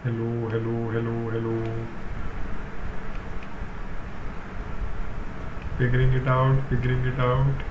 Hello, hello, hello, hello. Figuring it out, figuring it out.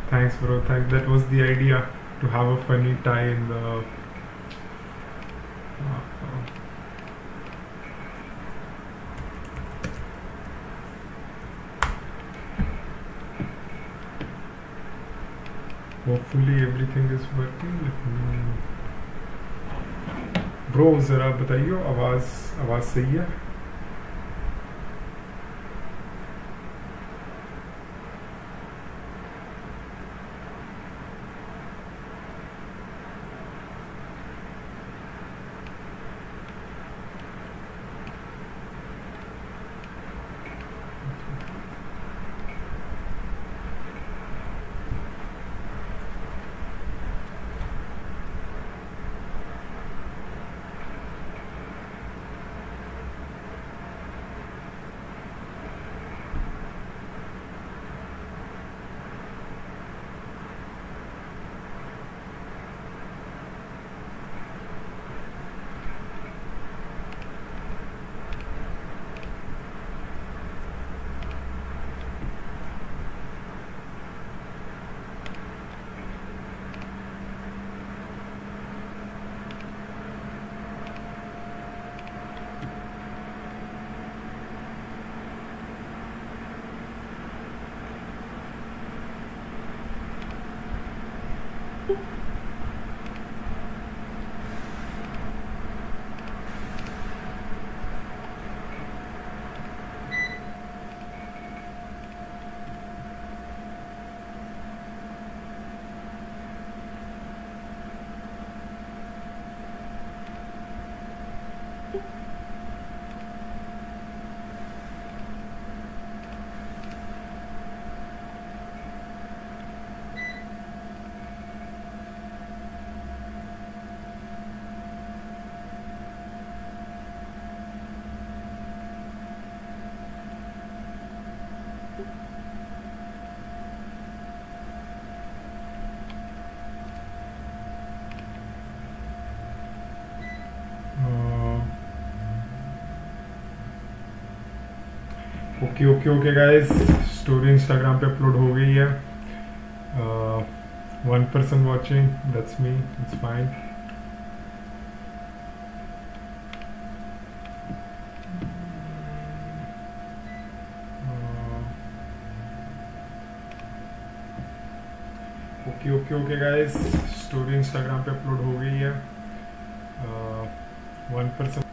Thanks, bro. Thanks. That was the idea to have a funny tie in the. Hopefully everything is working. Bro ज़रा बताइए आवाज़ आवाज़ सही है okay okay okay guys story Instagram पे upload हो गई है 1 person watching that's me it's fine okay okay okay guys story Instagram पे अपलोड हो गई है 1 person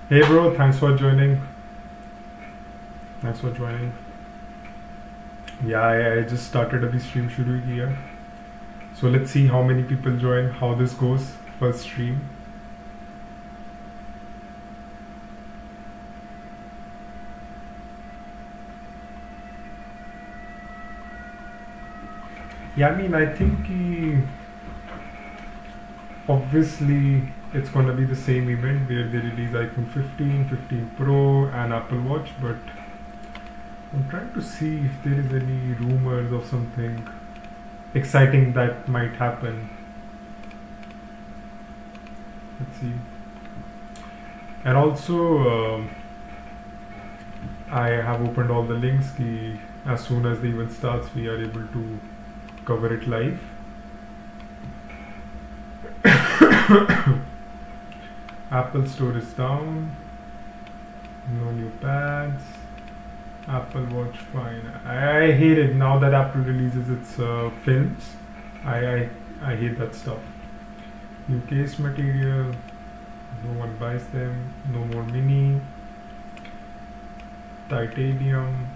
Hey bro, thanks for joining. Thanks for joining. Yeah, I just started अभी stream शुरू ही किया. So let's see how many people join, how this goes. First stream. Yeah, I mean, I think obviously it's going to be the same event where they release iPhone 15, 15 Pro and Apple Watch, but I'm trying to see if there is any rumors of something exciting that might happen. Let's see. And also, I have opened all the links. As soon as the event starts, we are able to cover it live. Apple Store is down. No new pads. Apple Watch fine. I hate it now that Apple releases its films. I hate that stuff. New case material. No one buys them. No more mini. Titanium.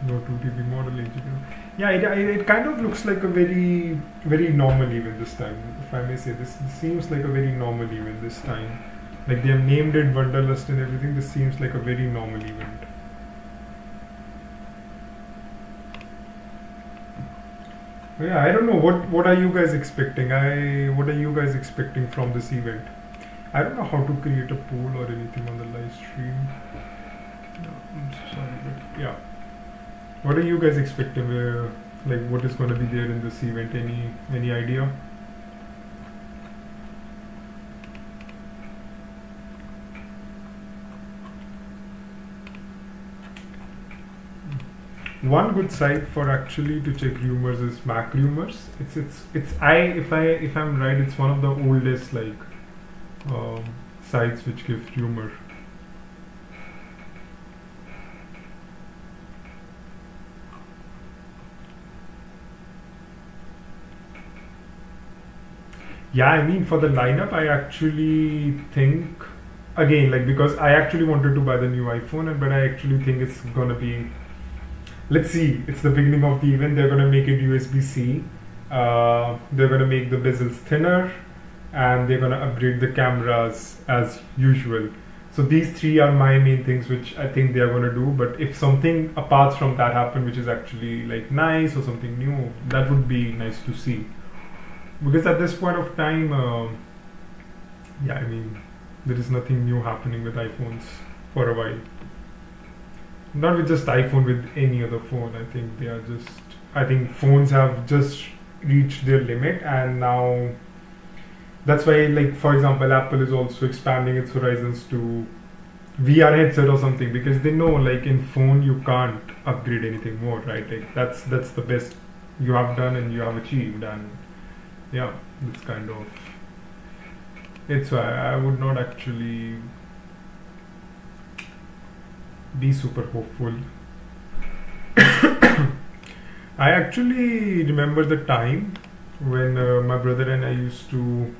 No 2TB model eligible. Yeah, it kind of looks like a very normal event this time. If I may say, this seems like a very normal event this time. Like they have named it Wonderlust and everything. This seems like a very normal event. Yeah, I don't know what are you guys expecting. What are you guys expecting from this event? I don't know how to create a poll or anything on the live stream. No, I'm sorry, but yeah. What are you guys expecting? Like what is going to be there in this event? Any idea? One good site for actually to check rumors is Mac Rumors. If I'm right, it's one of the oldest like sites which give rumor. Yeah, I mean for the lineup, I actually think again like because I actually wanted to buy the new iPhone, but I actually think it's gonna be. Let's see. It's the beginning of the event. They're gonna make it USB-C. They're gonna make the bezels thinner, and they're gonna upgrade the cameras as usual. So these three are my main things which I think they are gonna do. But if something apart from that happen, which is actually like nice or something new, that would be nice to see. Because at this point of time, yeah, I mean, there is nothing new happening with iPhones for a while. Not with just iPhone, with any other phone. I think they are just. I think phones have just reached their limit, and now that's why, like for example, Apple is also expanding its horizons to VR headset or something because they know, like in phone, you can't upgrade anything more, right? Like that's the best you have done and you have achieved, and yeah, it's kind of. It's why I would not actually be super hopeful. I actually remember the time when my brother and I used to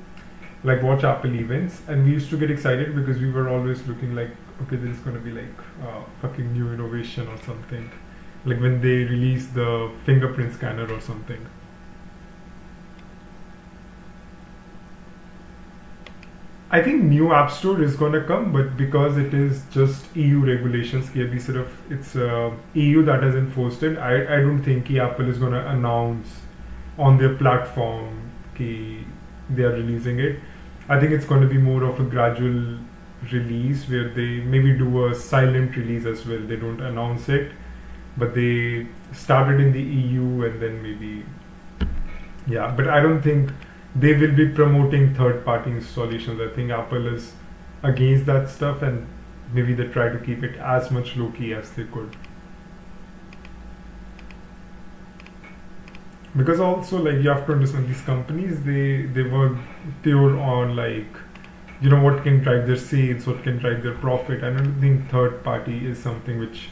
like watch Apple events, and we used to get excited because we were always looking like, okay, there is going to be like fucking new innovation or something, like when they release the fingerprint scanner or something. I think new App Store is gonna come, but because it is just EU regulations, it's EU that has enforced it. I don't think Apple is gonna announce on their platform they are releasing it. I think it's going to be more of a gradual release where they maybe do a silent release as well. They don't announce it, but they started in the EU and then maybe, yeah. But I don't think they will be promoting third-party installations. I think Apple is against that stuff, and maybe they try to keep it as much low-key as they could. Because also, like, you have to understand, these companies, they work pure on, like, what can drive their sales, what can drive their profit. I don't think third-party is something which,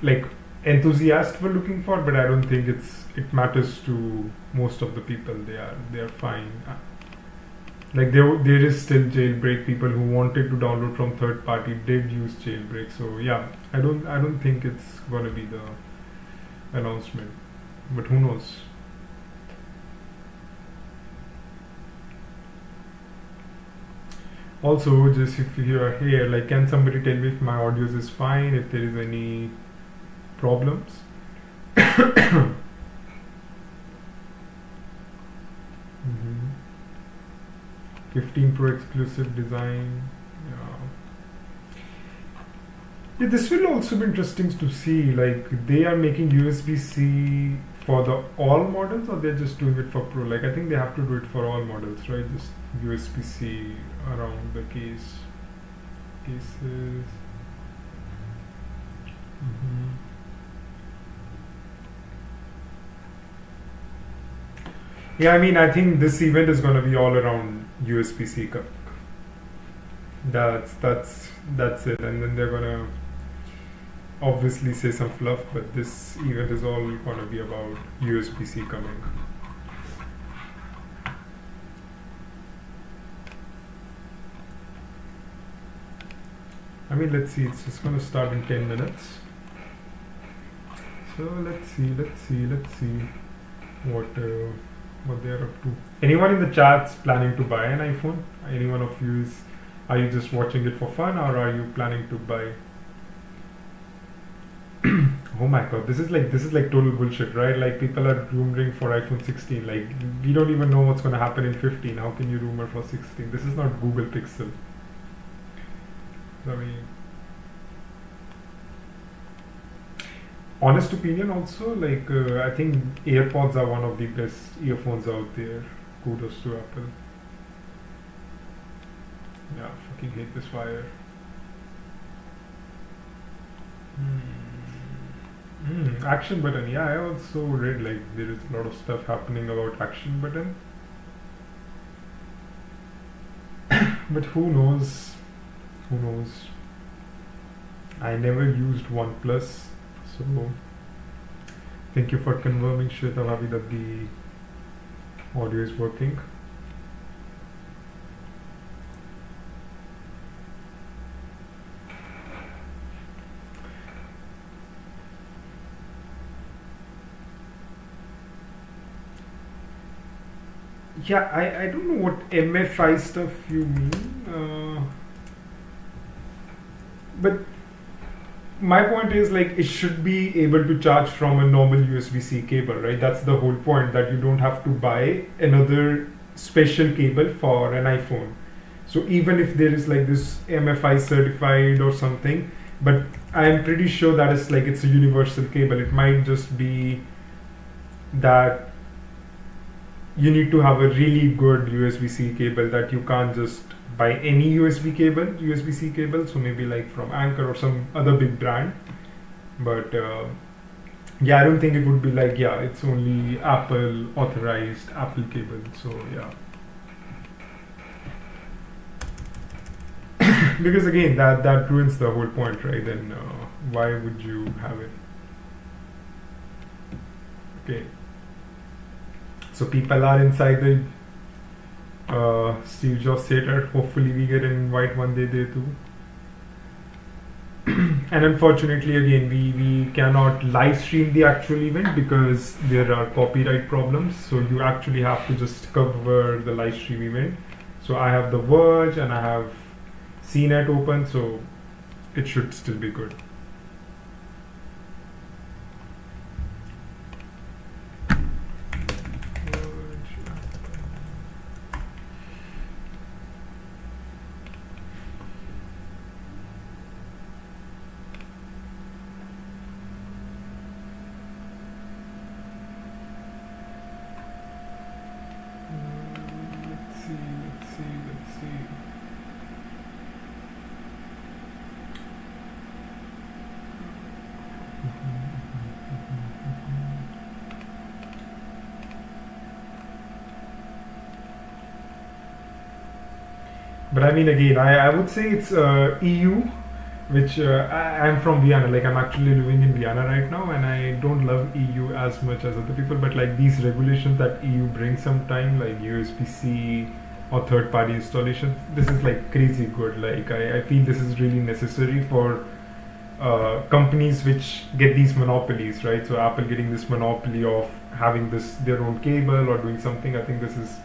like, enthusiasts were looking for, but I don't think it matters to most of the people. They are fine. Like there is still jailbreak. People who wanted to download from third party did use jailbreak. So yeah, I don't think it's gonna be the announcement, but who knows. Also, just if you are here, like, can somebody tell me if my audios is fine, if there is any problems? 15 Pro exclusive design. Yeah, this will also be interesting to see. Like, they are making USB-C for the all models, or they're just doing it for Pro. Like, I think they have to do it for all models, right? Just USB-C around the cases. Yeah, I mean, I think this event is going to be all around USB-C. That's it, and then they're gonna obviously say some fluff, but this event is all gonna be about USB-C coming. I mean, let's see. It's just gonna start in 10 minutes. So let's see what they're up to. Anyone in the chat's planning to buy an iPhone? Anyone of you is? Are you just watching it for fun, or are you planning to buy? Oh my god, this is like total bullshit, right? Like, people are rumoring for iPhone 16. Like, we don't even know what's gonna happen in 15. How can you rumor for 16? This is not Google Pixel. I mean, honest opinion also, like, I think AirPods are one of the best earphones out there. Kudos to Apple. Yeah, fucking hate this wire. Action button. Yeah, I also read like there is a lot of stuff happening about action button. But who knows? Who knows? I never used OnePlus, so thank you for confirming, Shweta Bhavi, that the audio is working. Yeah, I don't know what MFI stuff you mean, but my point is, like, it should be able to charge from a normal USB-C cable, right? That's the whole point, that you don't have to buy another special cable for an iPhone. So even if there is like this MFI certified or something, but I'm pretty sure that it's a universal cable. It might just be that you need to have a really good USB-C cable, that you can't just buy any USB-C cable. So maybe like from Anker or some other big brand. But yeah, I don't think it would be like, yeah, it's only Apple authorized Apple cable. So yeah. Because again, that ruins the whole point, right? Then why would you have it? Okay. So people are inside the Steve Jobs Theater. Hopefully we get an invite one day there too. And unfortunately, again, we cannot live stream the actual event because there are copyright problems. So you actually have to just cover the live stream event. So I have The Verge and I have CNET open, so it should still be good. Let's see. But I mean, again, I would say it's EU, which I'm from Vienna. Like, I'm actually living in Vienna right now, and I don't love EU as much as other people. But like these regulations that EU brings sometime, like USB-C or third party installation. This is like crazy good. Like I feel this is really necessary for companies which get these monopolies, right? So Apple getting this monopoly of having this their own cable or doing something. I think this is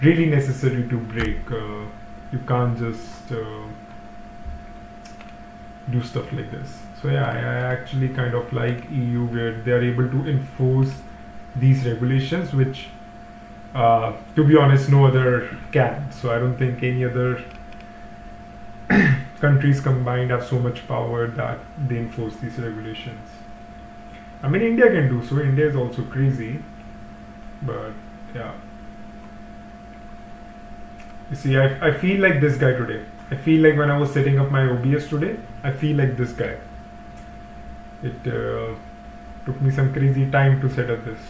really necessary to break. You can't just do stuff like this. So yeah, I actually kind of like EU where they are able to enforce these regulations, which to be honest no other can. So I don't think any other countries combined have so much power that they enforce these regulations. I mean, India can do so. India is also crazy, but yeah. You see, I feel like this guy today. I feel like when I was setting up my OBS today, I feel like this guy. It took me some crazy time to set up this.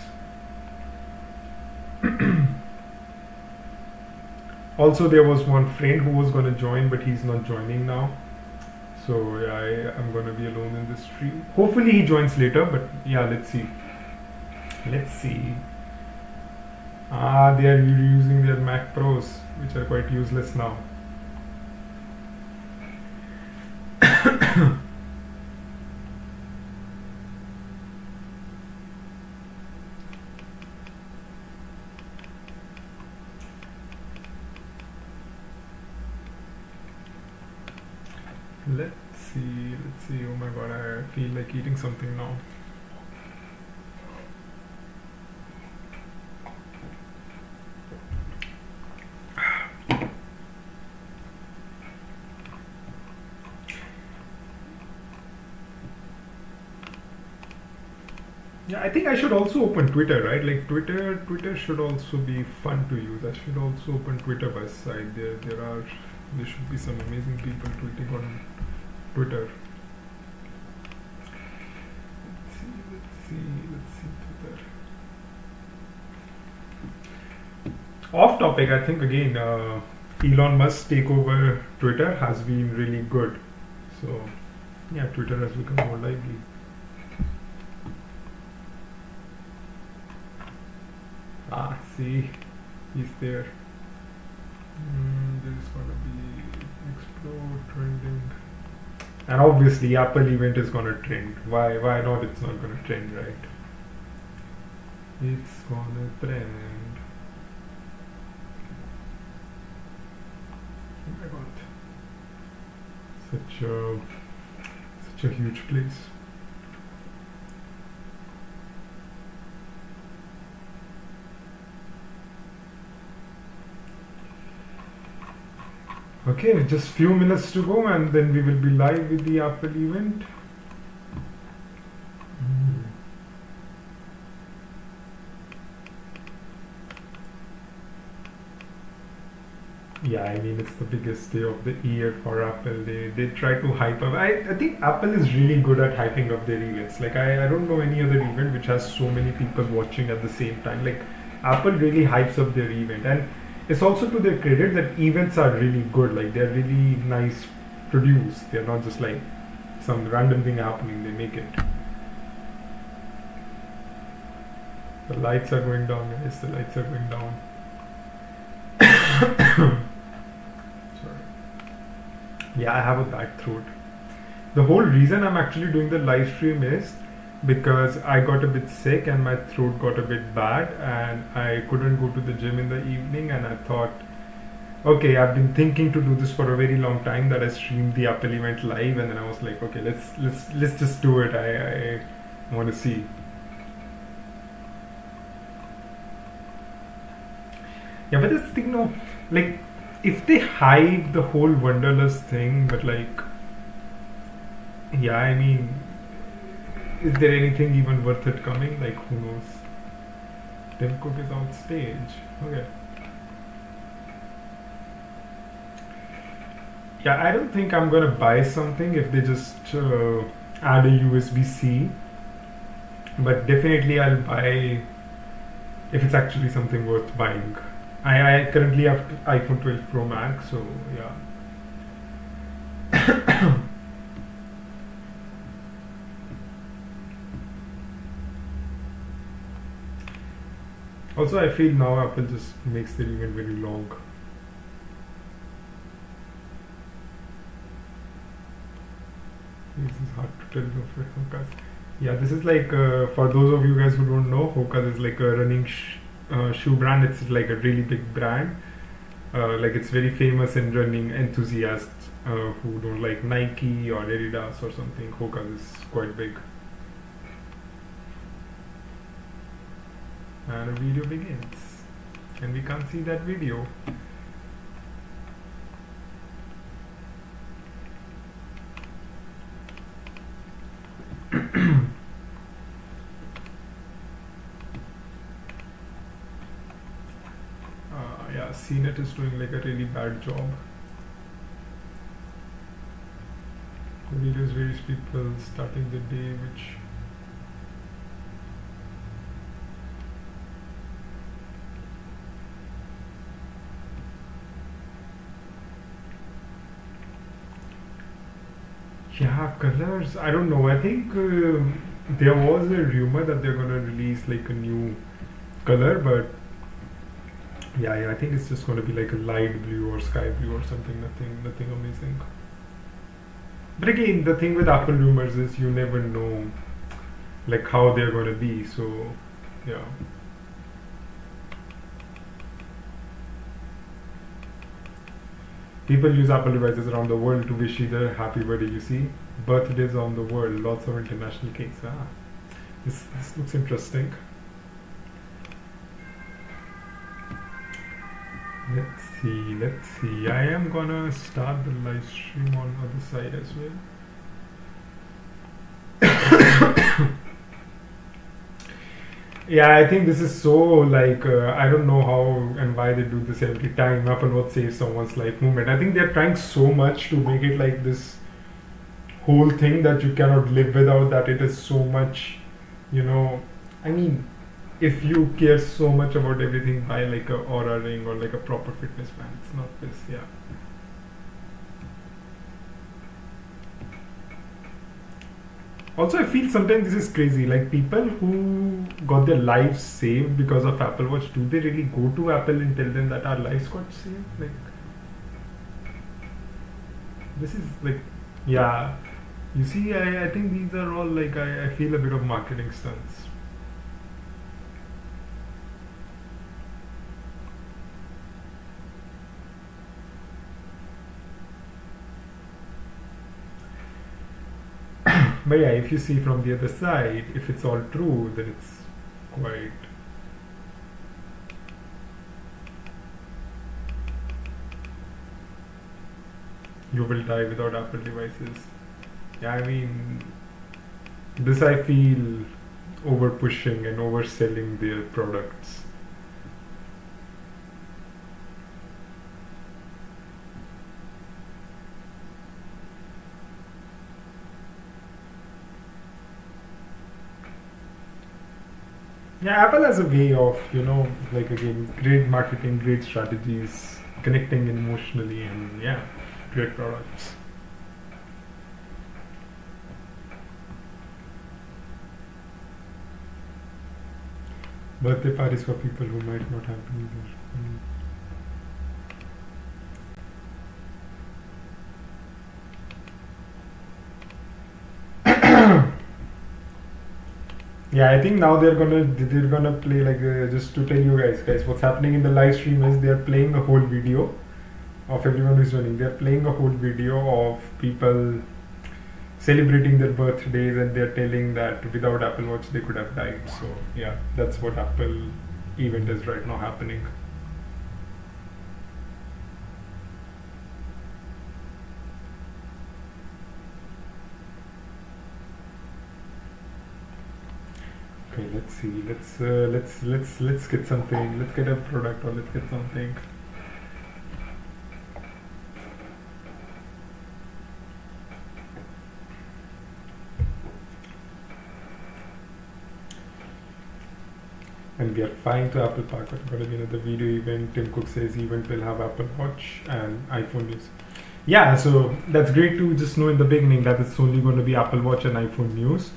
Also, there was one friend who was going to join, but he's not joining now. So yeah, I'm going to be alone in this stream. Hopefully he joins later, but yeah, let's see. Let's see. They are using their Mac Pros, which are quite useless now. Let's see. Oh my god, I feel like eating something now. Yeah, I think I should also open Twitter, right? Like Twitter should also be fun to use. I should also open Twitter by side. There should be some amazing people tweeting on Twitter. Let's see Twitter. Off topic, I think again, Elon Musk take over Twitter has been really good. So yeah, Twitter has become more lively. See, he's there. There is gonna be explode trending, and obviously Apple event is gonna trend. Why not? It's not gonna trend, right? It's gonna trend. Oh my god, such a huge place. Okay, just few minutes to go and then we will be live with the Apple event. Yeah, I mean it's the biggest day of the year for Apple. They try to hype up. I think Apple is really good at hyping up their events. Like I don't know any other event which has so many people watching at the same time. Like Apple really hypes up their event, and it's also to their credit that events are really good. Like they're really nice produced. They're not just like some random thing happening. They make it. The lights are going down, guys. The lights are going down. Sorry. Yeah, I have a bad throat. The whole reason I'm actually doing the live stream is because I got a bit sick and my throat got a bit bad and I couldn't go to the gym in the evening, and I thought, okay, I've been thinking to do this for a very long time, that I streamed the Apple event live, and then I was like, okay, let's just do it. I want to see. Yeah, but this thing, no, like if they hide the whole Wonderlust thing, but like, yeah, I mean, is there anything even worth it coming? Like, who knows? Tim Cook is on stage. Okay. Yeah, I don't think I'm gonna buy something if they just add a USB-C. But definitely I'll buy if it's actually something worth buying. I currently have iPhone 12 Pro Max, so yeah. Also, I feel now Apple just makes the event very long. This is hard to tell no for Hokas. Yeah, this is like for those of you guys who don't know, Hokas is like a running shoe brand. It's like a really big brand. Like it's very famous in running enthusiasts who don't like Nike or Adidas or something. Hokas is quite big. And a video begins, and we can't see that video. Yeah, CNET is doing like a really bad job. The videos various people starting the day, which yeah, colors. I don't know. I think there was a rumor that they're gonna release like a new color, but yeah, I think it's just gonna be like a light blue or sky blue or something. Nothing amazing. But again, the thing with Apple rumors is you never know, like how they're gonna be. So, yeah. People use Apple devices around the world to wish each other happy birthday. You see, birthdays on the world, lots of international cakes. This looks interesting. Let's see. I am gonna start the live stream on other side as well. Yeah, I think this is so like I don't know how and why they do this every time. Apple Watch saves someone's life movement. I think they're trying so much to make it like this whole thing that you cannot live without. That it is so much, I mean, if you care so much about everything, buy like a Aura ring or like a proper fitness band. It's not this, yeah. Also, I feel sometimes this is crazy. Like people who got their lives saved because of Apple Watch, do they really go to Apple and tell them that our lives got saved? Like, this is like, yeah. You see, I think these are all like, I feel a bit of marketing stunts. But yeah, if you see from the other side, if it's all true, then it's quite. You will die without Apple devices. Yeah, I mean, this I feel over pushing and overselling their products. Yeah, Apple has a way of, like again, great marketing, great strategies, connecting emotionally, and yeah, great products. Birthday parties for people who might not have been there. Yeah, I think now they're gonna play like just to tell you guys, what's happening in the live stream is they're playing a whole video of everyone who's running. They're playing a whole video of people celebrating their birthdays, and they're telling that without Apple Watch they could have died. So yeah, that's what Apple event is right now happening. Okay, let's see. Let's get something. Let's get a product, or let's get something. And we are flying to Apple Park. But the video event, Tim Cook says event will have Apple Watch and iPhone news. Yeah, so that's great to just know in the beginning that it's only going to be Apple Watch and iPhone news.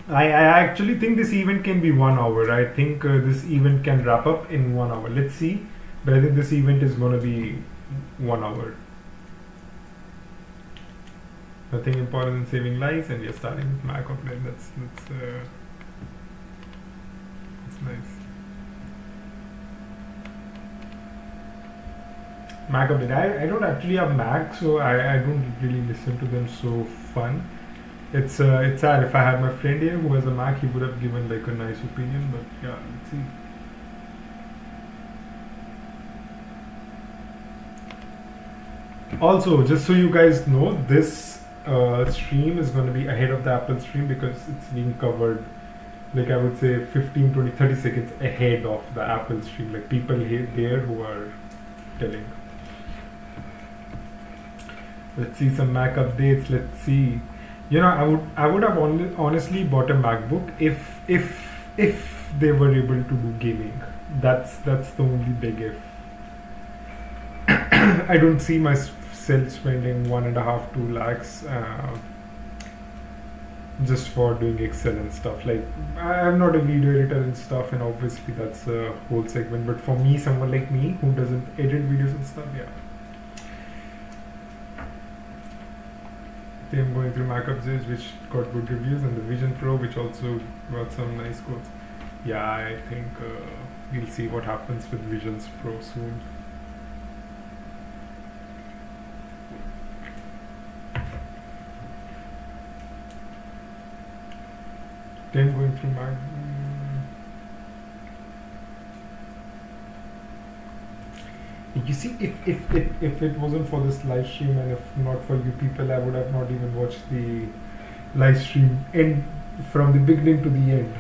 I actually think this event can be 1 hour. I think this event can wrap up in 1 hour. Let's see. But I think this event is going to be 1 hour. Nothing important than saving lives, and we are starting with Mac offline. That's nice. Mac update. I don't actually have Mac, so I don't really listen to them so fun. It's sad. If I had my friend here who has a Mac, he would have given like a nice opinion. But yeah, let's see. Also, just so you guys know, this stream is going to be ahead of the Apple stream because it's being covered, like I would say 15, 20, 30 seconds ahead of the Apple stream. Like people there who are telling. Let's see some Mac updates. Let's see. You know, I would have honestly bought a MacBook if they were able to do gaming. That's the only big if. I don't see myself spending 1.5-2 lakhs just for doing Excel and stuff. Like I'm not a video editor and stuff, and obviously that's a whole segment. But for me, someone like me who doesn't edit videos and stuff, yeah. I'm going through Mac updates which got good reviews, and the Vision Pro which also got some nice quotes. Yeah, I think we'll see what happens with Visions Pro soon. Then going through Mac. You see, if it wasn't for this live stream and if not for you people, I would have not even watched the live stream from the beginning to the end.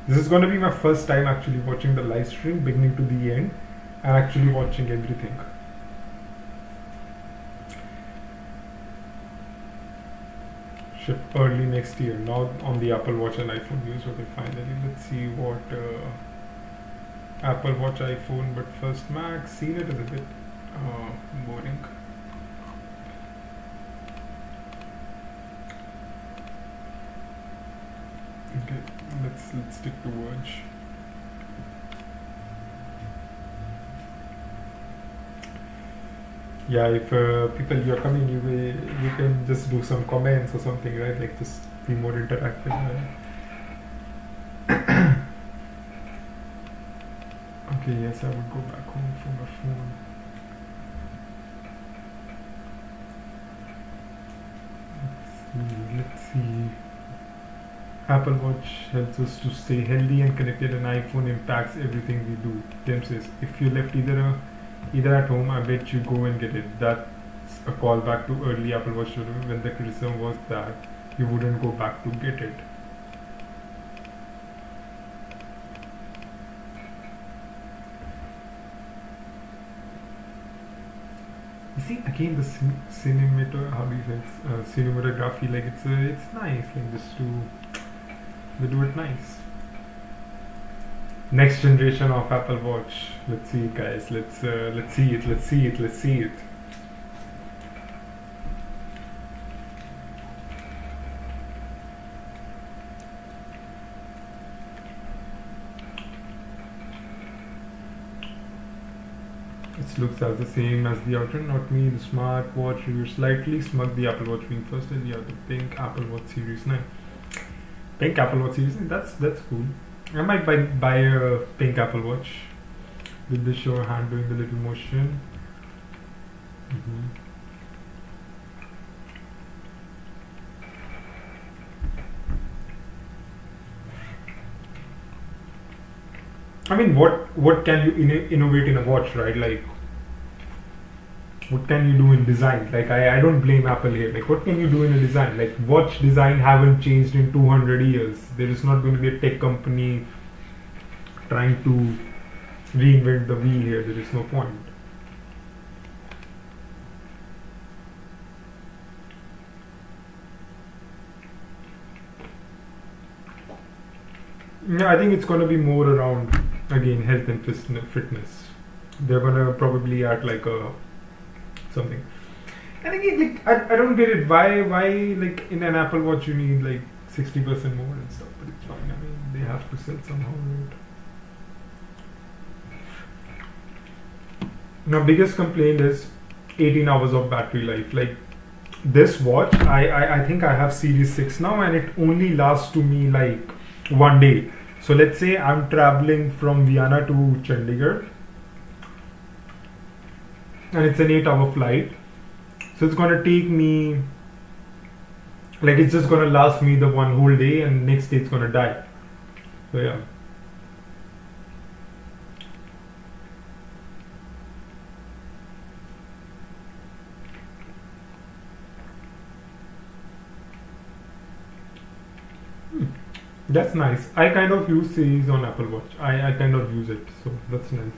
This is going to be my first time actually watching the live stream beginning to the end and actually watching everything. Ship early next year, not on the Apple Watch and iPhone news. Okay, finally, let's see what Apple Watch, iPhone, but first Mac. Seen it is a bit boring. Okay, let's stick to Verge. Yeah, if people you're coming, you can just do some comments or something, right? Like just be more interactive. Right? Okay, yes, I would go back home for my phone. Let's see. Apple Watch helps us to stay healthy and connected, and iPhone impacts everything we do. Tim says, if you left either at home, I bet you go and get it. That's a callback to early Apple Watch when the criticism was that you wouldn't go back to get it. You see, again, the cinematography, like it's nice, like just they do it nice. Next generation of Apple Watch. Let's see it, guys. Let's see it. It looks as the same as the outer, not me. The smart watch review slightly smug. The Apple Watch being first, and yeah, the pink Apple Watch Series 9. Pink Apple Watch Series 9. That's cool. I might buy a pink Apple Watch with the show hand doing the little motion. I mean, what can you innovate in a watch, right? Like, what can you do in design? Like, I don't blame Apple here. Like, what can you do in a design? Like, watch design haven't changed in 200 years. There is not going to be a tech company trying to reinvent the wheel here. There is no point. Yeah, I think it's going to be more around, again, health and fitness. They're going to probably add like a something. And again, like I don't get it. Why like in an Apple Watch you need like 60% more and stuff, but it's fine. I mean, they have to sell somehow, right? Now, biggest complaint is 18 hours of battery life. Like, this watch, I think I have Series 6 now, and it only lasts to me like 1 day. So let's say I'm traveling from Vienna to Chandigarh, and it's an 8-hour flight. So it's gonna take me, like, it's just gonna last me the one whole day, and next day it's gonna die. So yeah. That's nice. I kind of use series on Apple Watch. I kind of use it, so that's nice.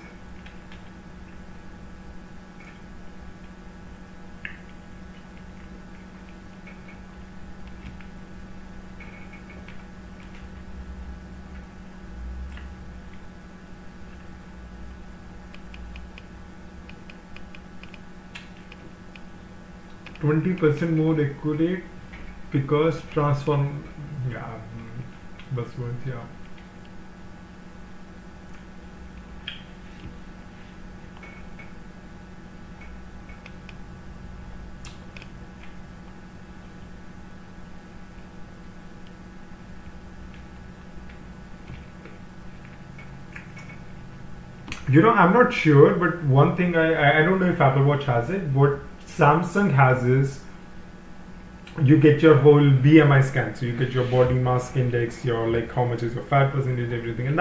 20% more accurate because transform. Yeah, buzzwords. Yeah. I'm not sure, but one thing I don't know if Apple Watch has it. What Samsung has is you get your whole BMI scan, so you get your body mass index, your like how much is your fat percentage, everything, and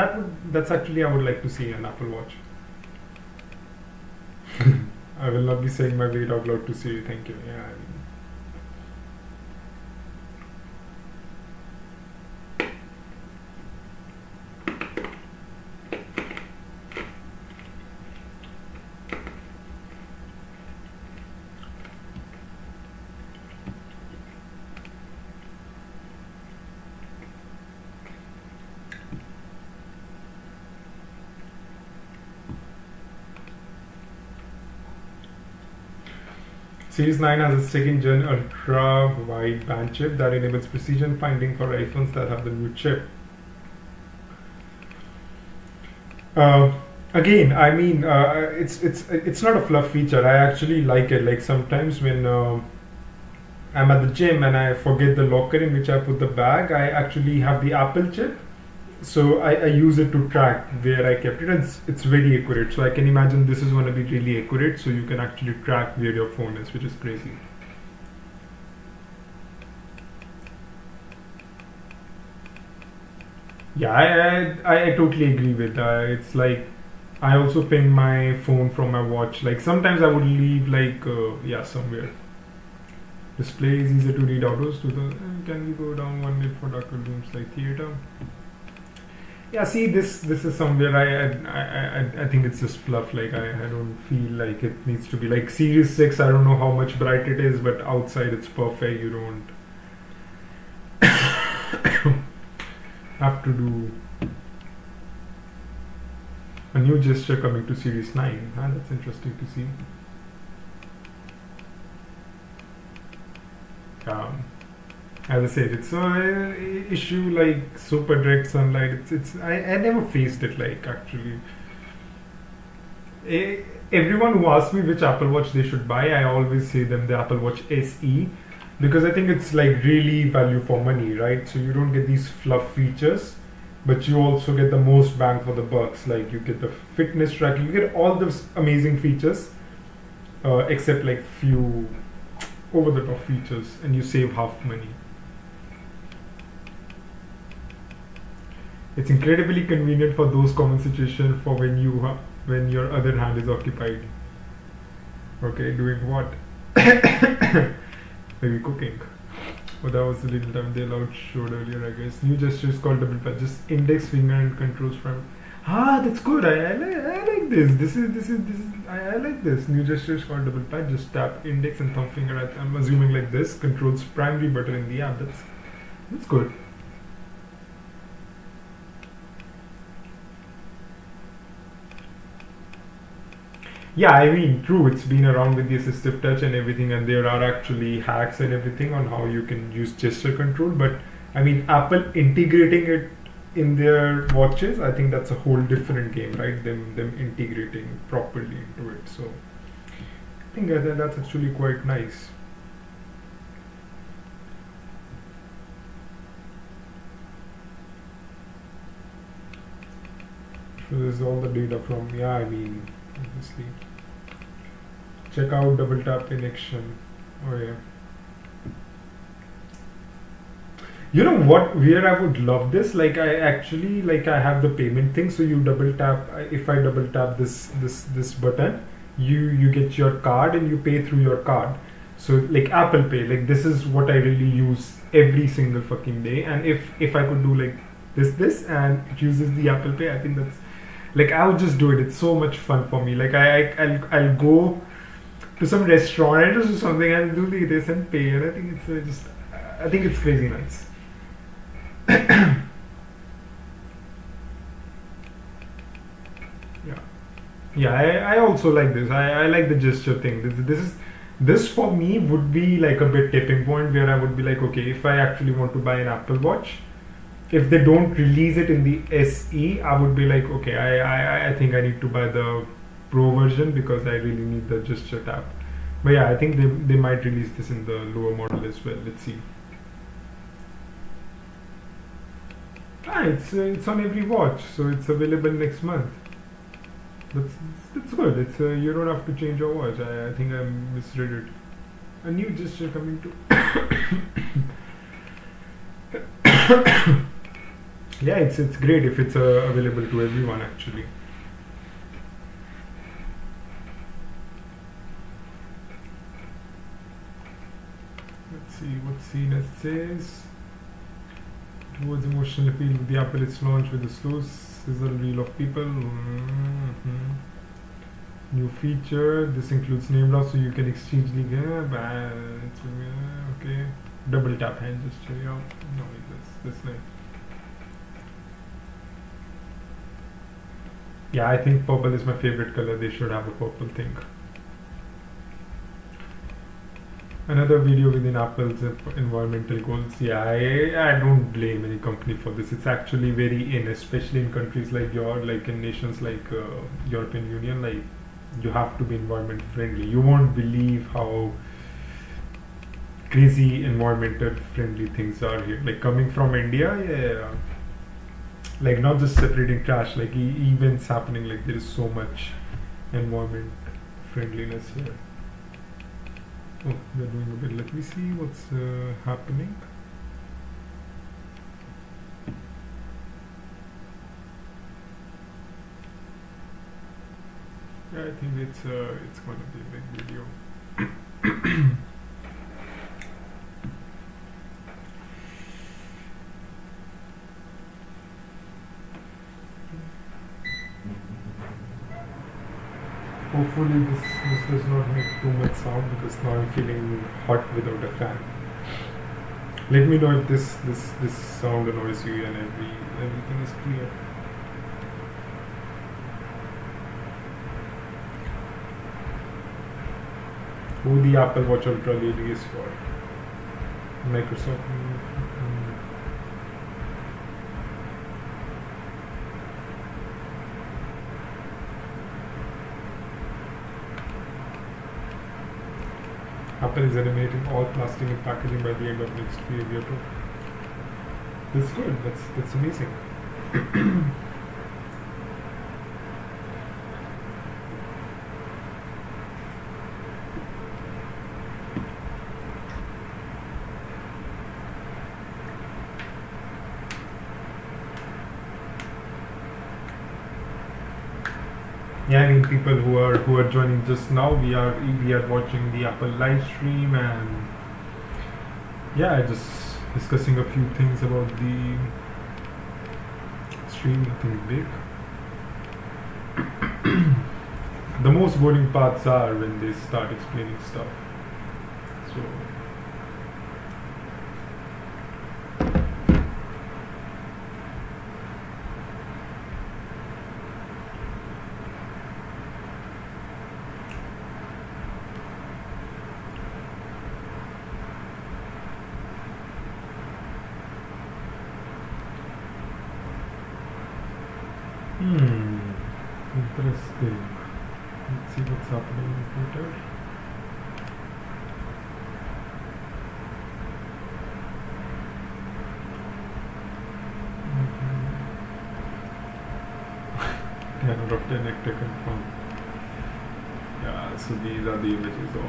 that's actually I would like to see an Apple Watch. I will not be saying my weight out loud to Siri. Thank you. Yeah. Series 9 has a second gen ultra wide band chip that enables precision finding for iPhones that have the new chip. Again, I mean, it's not a fluff feature. I actually like it. Like sometimes when I'm at the gym and I forget the locker in which I put the bag, I actually have the Apple chip. So I use it to track where I kept it, and it's very accurate. So I can imagine this is going to be really accurate, so you can actually track where your phone is, which is crazy. Yeah, I totally agree with that. It's like I also ping my phone from my watch. Like sometimes I would leave like somewhere. Display is easier to read outdoors. Can we go down one minute for darker rooms like theater? Yeah, see, this is somewhere I think it's just fluff. Like I don't feel like it needs to be like Series 6. I don't know how much bright it is, but outside it's perfect. You don't have to do a new gesture coming to Series 9. That's interesting to see. As I said, it's an issue like super direct sunlight. I never faced it like actually. Everyone who asks me which Apple Watch they should buy, I always say them the Apple Watch SE because I think it's like really value for money, right? So you don't get these fluff features, but you also get the most bang for the bucks. Like you get the fitness tracking, you get all those amazing features, except like few over the top features, and you save half money. It's incredibly convenient for those common situations for when your other hand is occupied. Okay, doing what? Maybe cooking. Well, that was the little time they allowed showed earlier, I guess. New gestures called double pat. Just index finger and controls from. That's good. I like this. This is I like this. New gestures called double pat. Just tap index and thumb finger. I'm assuming like this controls primary button in the app. That's good. Yeah, I mean, true, it's been around with the assistive touch and everything, and there are actually hacks and everything on how you can use gesture control. But I mean, Apple integrating it in their watches, I think that's a whole different game, right? Them integrating properly into it. So I think that's actually quite nice. So this is all the data from, yeah, I mean, obviously. Check out double tap connection. Oh yeah. You know what? Where I would love this, like I actually like I have the payment thing. So you double tap. If I double tap this button, you get your card and you pay through your card. So like Apple Pay, like this is what I really use every single fucking day. And if I could do like this and it uses the Apple Pay, I think that's like I would just do it. It's so much fun for me. Like I'll go to some restaurant or something and do this and pay. And I think it's just I think it's crazy nice. Yeah, yeah. I also like this. I like the gesture thing. This for me would be like a bit tipping point where I would be like, okay, if I actually want to buy an Apple Watch, if they don't release it in the SE, I would be like, okay, I think I need to buy the Pro version because I really need the gesture tap. But yeah, I think they might release this in the lower model as well. Let's see. It's on every watch, so it's available next month. That's good. It's you don't have to change your watch. I think I misread it. A new gesture coming to. Yeah, it's great if it's available to everyone actually. Let's see what CNET says. Towards emotional appeal with the Apple, its launch with a slow sizzle reel of people. New feature. This includes name drop, so you can exchange okay. Double tap hand gesture. Yeah, no, that's nice. Yeah, I think purple is my favorite color. They should have a purple thing. Another video within Apple's environmental goals. Yeah, I don't blame any company for this. It's actually very in, especially in countries like in nations like European Union. Like you have to be environment friendly. You won't believe how crazy environmental friendly things are here. Like coming from India, yeah. Like not just separating trash. Like events happening. Like there is so much environment friendliness here. Oh, they're doing a bit. Let me see what's happening. Yeah, I think it's going to be a big video. Hopefully this does not make too much sound because now I'm feeling hot without a fan. Let me know if this sound annoys you and everything is clear. Who the Apple Watch Ultra really is for? Microsoft. Apple is eliminating all plastic and packaging by the end of next year too. That's good. That's amazing. Yeah, I mean people who are joining just now, we are watching the Apple live stream and yeah, just discussing a few things about the stream. Nothing big. The most boring parts are when they start explaining stuff. So interesting. Let's see what's happening on Twitter. 10 out of 10 hectare confirmed. Yeah, so these are the images of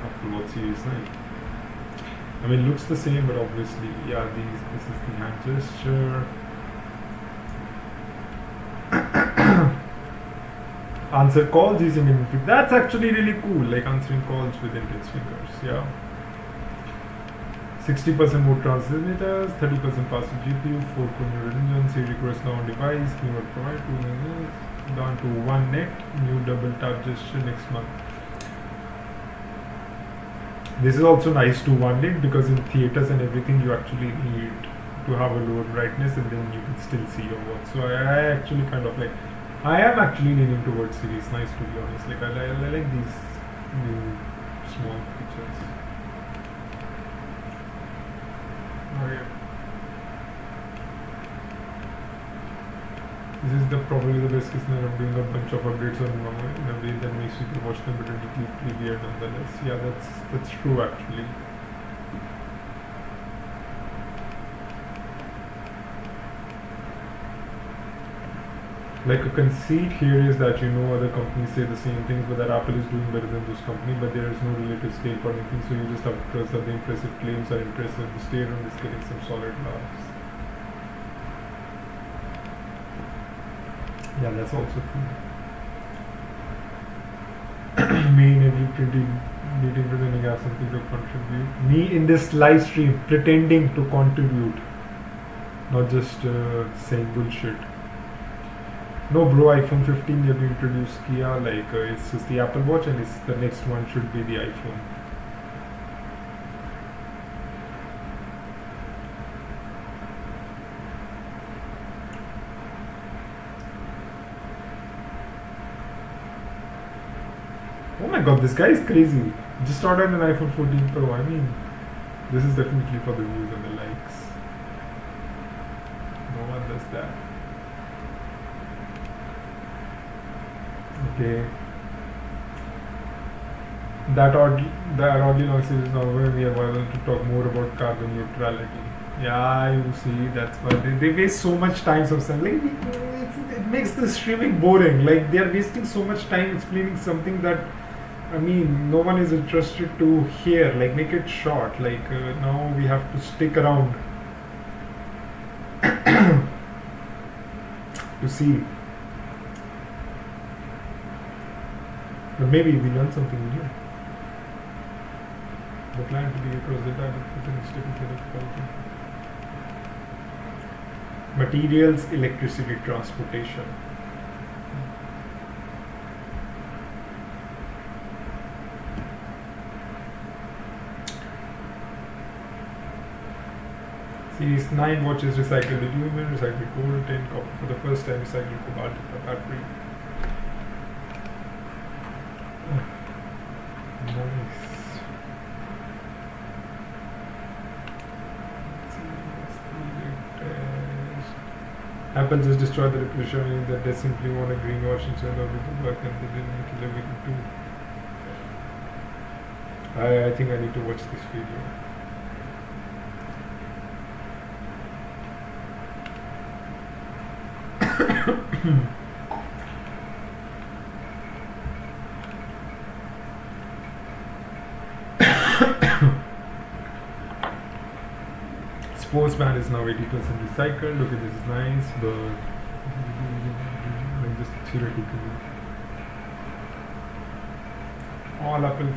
Apple Watch Series 9. I mean, looks the same, but obviously, yeah, this is the hand gesture. Answer calls using index. That's actually really cool, like answering calls with index fingers, yeah. 60% more transmitters, 30% faster GPU, 4 core neural engine, Siri request now on device, newer provide, 2 minutes, down to 1 net, new double tap gesture next month. This is also nice to one net because in theaters and everything you actually need to have a lower brightness and then you can still see your watch. So I actually kind of like, I am actually leaning towards Series nice to be honest. Like I like these new small features. Okay. This is probably the best case scenario of doing a bunch of updates on in a way that makes people watch them but pretty weird nonetheless. Yeah, that's true actually. Like a conceit here is that other companies say the same things, but that Apple is doing better than this company, but there is no relative scale for anything, so you just have to trust that the impressive claims are impressive. The state on is getting some solid laughs. Yeah, that's also true. Me in every printing meeting pretending I have something to contribute. Me in this live stream pretending to contribute, not just saying bullshit. No bro, iPhone 15 have introduced Kia, like it's just the Apple Watch and it's the next one should be the iPhone. Oh my god, this guy is crazy. Just ordered an iPhone 14 Pro. I mean, this is definitely for the views and the likes. No one does that. Okay. That oddly long series now where we are able to talk more about carbon neutrality. Yeah, you see, that's why they waste so much time sometimes. Like it makes the streaming boring. Like they are wasting so much time explaining something that, I mean, no one is interested to hear. Like make it short. Like now we have to stick around to see. But maybe we learn something new. The plan to be across the data materials, electricity, transportation. Series 9 watches recycled aluminum, recycled gold, 10 copper for the first time, recycled cobalt in the battery. Nice. Apple just destroyed the reputation that they simply want a greenwash and sell everything work and they didn't kill everything too. I think I need to watch this video. Sportsman is now 80% recycled. Look at this, is nice, but just theoretically. All Apple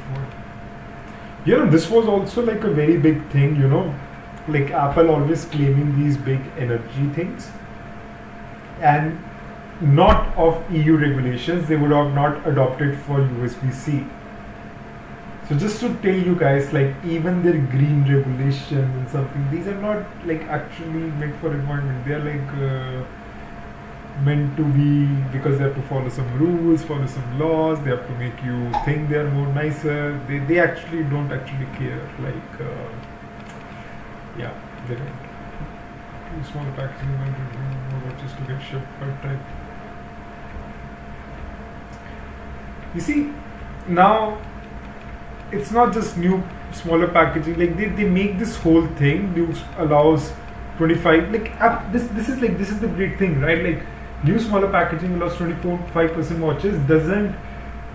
phone. This was also like a very big thing, like Apple always claiming these big energy things, and not of EU regulations, they would have not adopted for USB-C. So just to tell you guys, like even their green regulations and something, these are not like actually meant for environment. They are like meant to be because they have to follow some rules, follow some laws. They have to make you think they are more nicer. They actually don't actually care. Like yeah, they don't. Too small packaging, more watches to get shipped per type. You see, now it's not just new smaller packaging. Like they make this whole thing allows 25, like this is the great thing, right? Like new smaller packaging will last 24-5% watches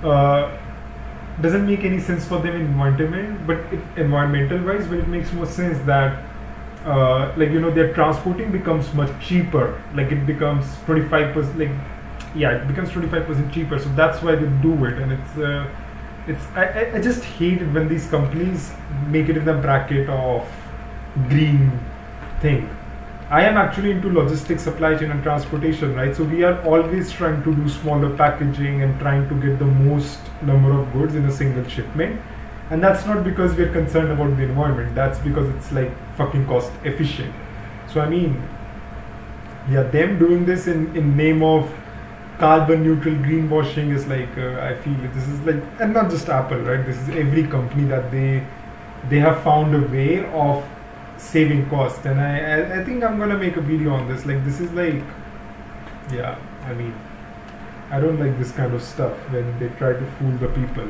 uh, doesn't make any sense for them environmental wise, but it makes more sense that like their transporting becomes much cheaper. Like it becomes 25%, like yeah, it becomes 25% cheaper. So that's why they do it, and I just hate it when these companies make it in the bracket of green thing. I am actually into logistics, supply chain, and transportation, right? So we are always trying to do smaller packaging and trying to get the most number of goods in a single shipment. And that's not because we're concerned about the environment. That's because it's like fucking cost efficient. So I mean, yeah, them doing this in name of carbon neutral greenwashing is like I feel this is like, and not just Apple, right? This is every company that they have found a way of saving cost. And I think I'm gonna make a video on this. Like this is like, yeah, I mean, I don't like this kind of stuff when they try to fool the people.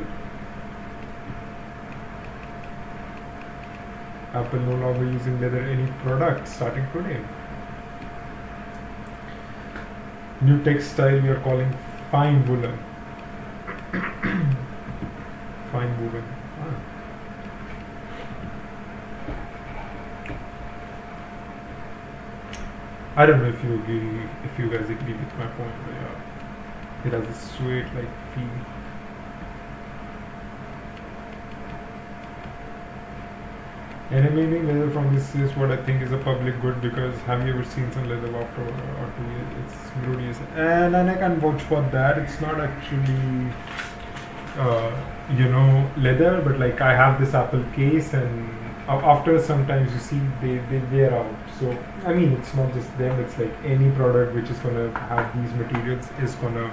Apple no longer using leather any product starting today. New textile we are calling fine woolen. Fine woven. I don't know if you guys agree with my point, but yeah, it has a sweet like feel. Animating leather from this is what I think is a public good, because have you ever seen some leather after or 2 years? It's glorious, and I can vouch for that. It's not actually leather, but like I have this Apple case, and after sometimes you see they wear out. So I mean, it's not just them, it's like any product which is gonna have these materials is gonna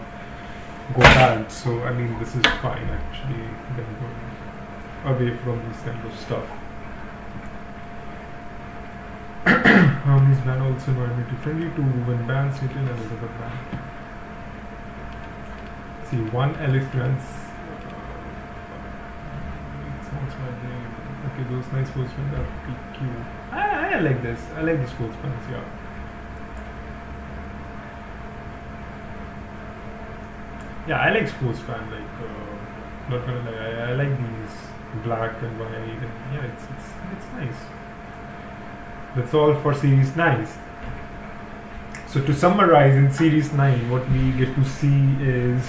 go bad. So I mean, this is fine actually, them going away from this kind of stuff. These brands also environmentally friendly to woven bands, Satan and another brand. See, one Alex brands. It sounds my name. Okay, those nice sports pants are PQ. I like this. I like the sports pants, yeah. Yeah, I like sports pants. Like, not gonna lie, I like these black and white, and yeah, it's nice. That's all for Series 9. So to summarize, in Series 9, what we get to see is,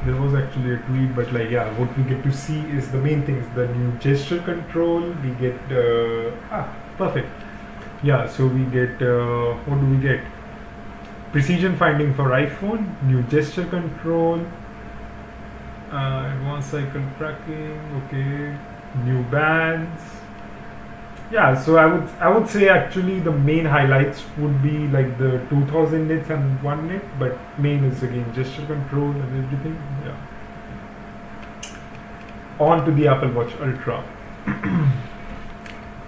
there was actually a tweet, but like yeah, what we get to see is the main things: the new gesture control. We get perfect. Yeah, so we get what do we get? Precision finding for iPhone, new gesture control, advanced cycle tracking. Okay, new bands. Yeah, so I would say actually the main highlights would be like the 2000 nits and 1 nit, but main is again gesture control and everything. Yeah. On to the Apple Watch Ultra.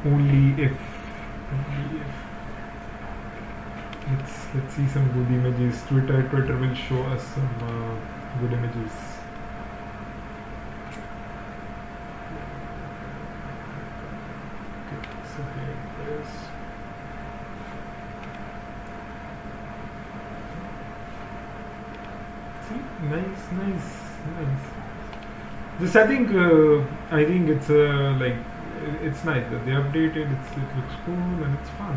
only if let's see some good images. Twitter will show us some good images. So here it is. See, nice. This I think it's like it's nice that they updated. It looks cool and it's fun.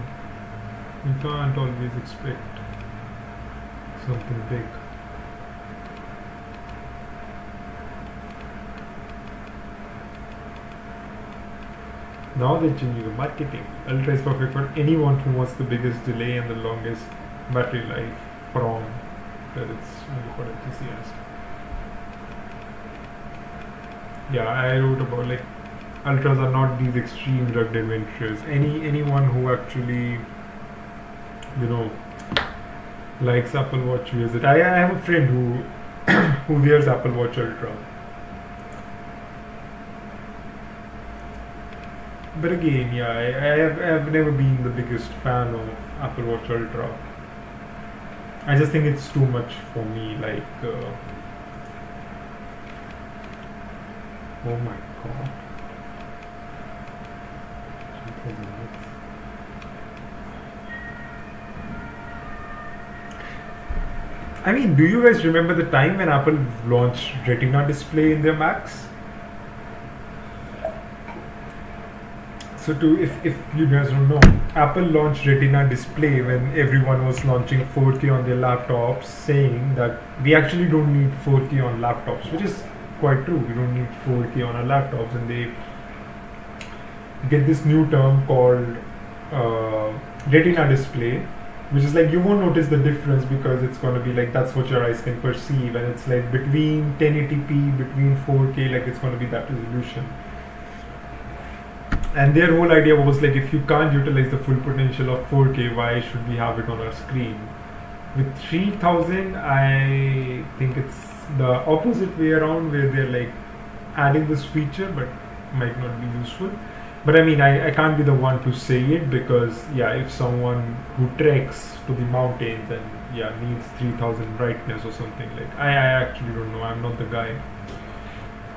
You can't always expect something big. Now they're changing the marketing. Ultra is perfect for anyone who wants the biggest delay and the longest battery life from that it's only for enthusiasts. Yeah, I wrote about like ultras are not these extreme rugged adventures. Anyone who actually likes Apple Watch wears it. I have a friend who wears Apple Watch Ultra. But again, yeah, I have never been the biggest fan of Apple Watch Ultra. I just think it's too much for me. Like, oh my god. I mean, do you guys remember the time when Apple launched Retina display in their Macs? So if you guys don't know, Apple launched Retina display when everyone was launching 4K on their laptops, saying that we actually don't need 4K on laptops, which is quite true. We don't need 4K on our laptops, and they get this new term called Retina display, which is like you won't notice the difference because it's going to be like that's what your eyes can perceive, and it's like between 1080p, between 4K, like it's going to be that resolution. And their whole idea was like, if you can't utilize the full potential of 4K, why should we have it on our screen? With 3000, I think it's the opposite way around, where they're like adding this feature but might not be useful. But I mean, I can't be the one to say it, because yeah, if someone who treks to the mountains and yeah needs 3000 brightness or something, like I actually don't know. I'm not the guy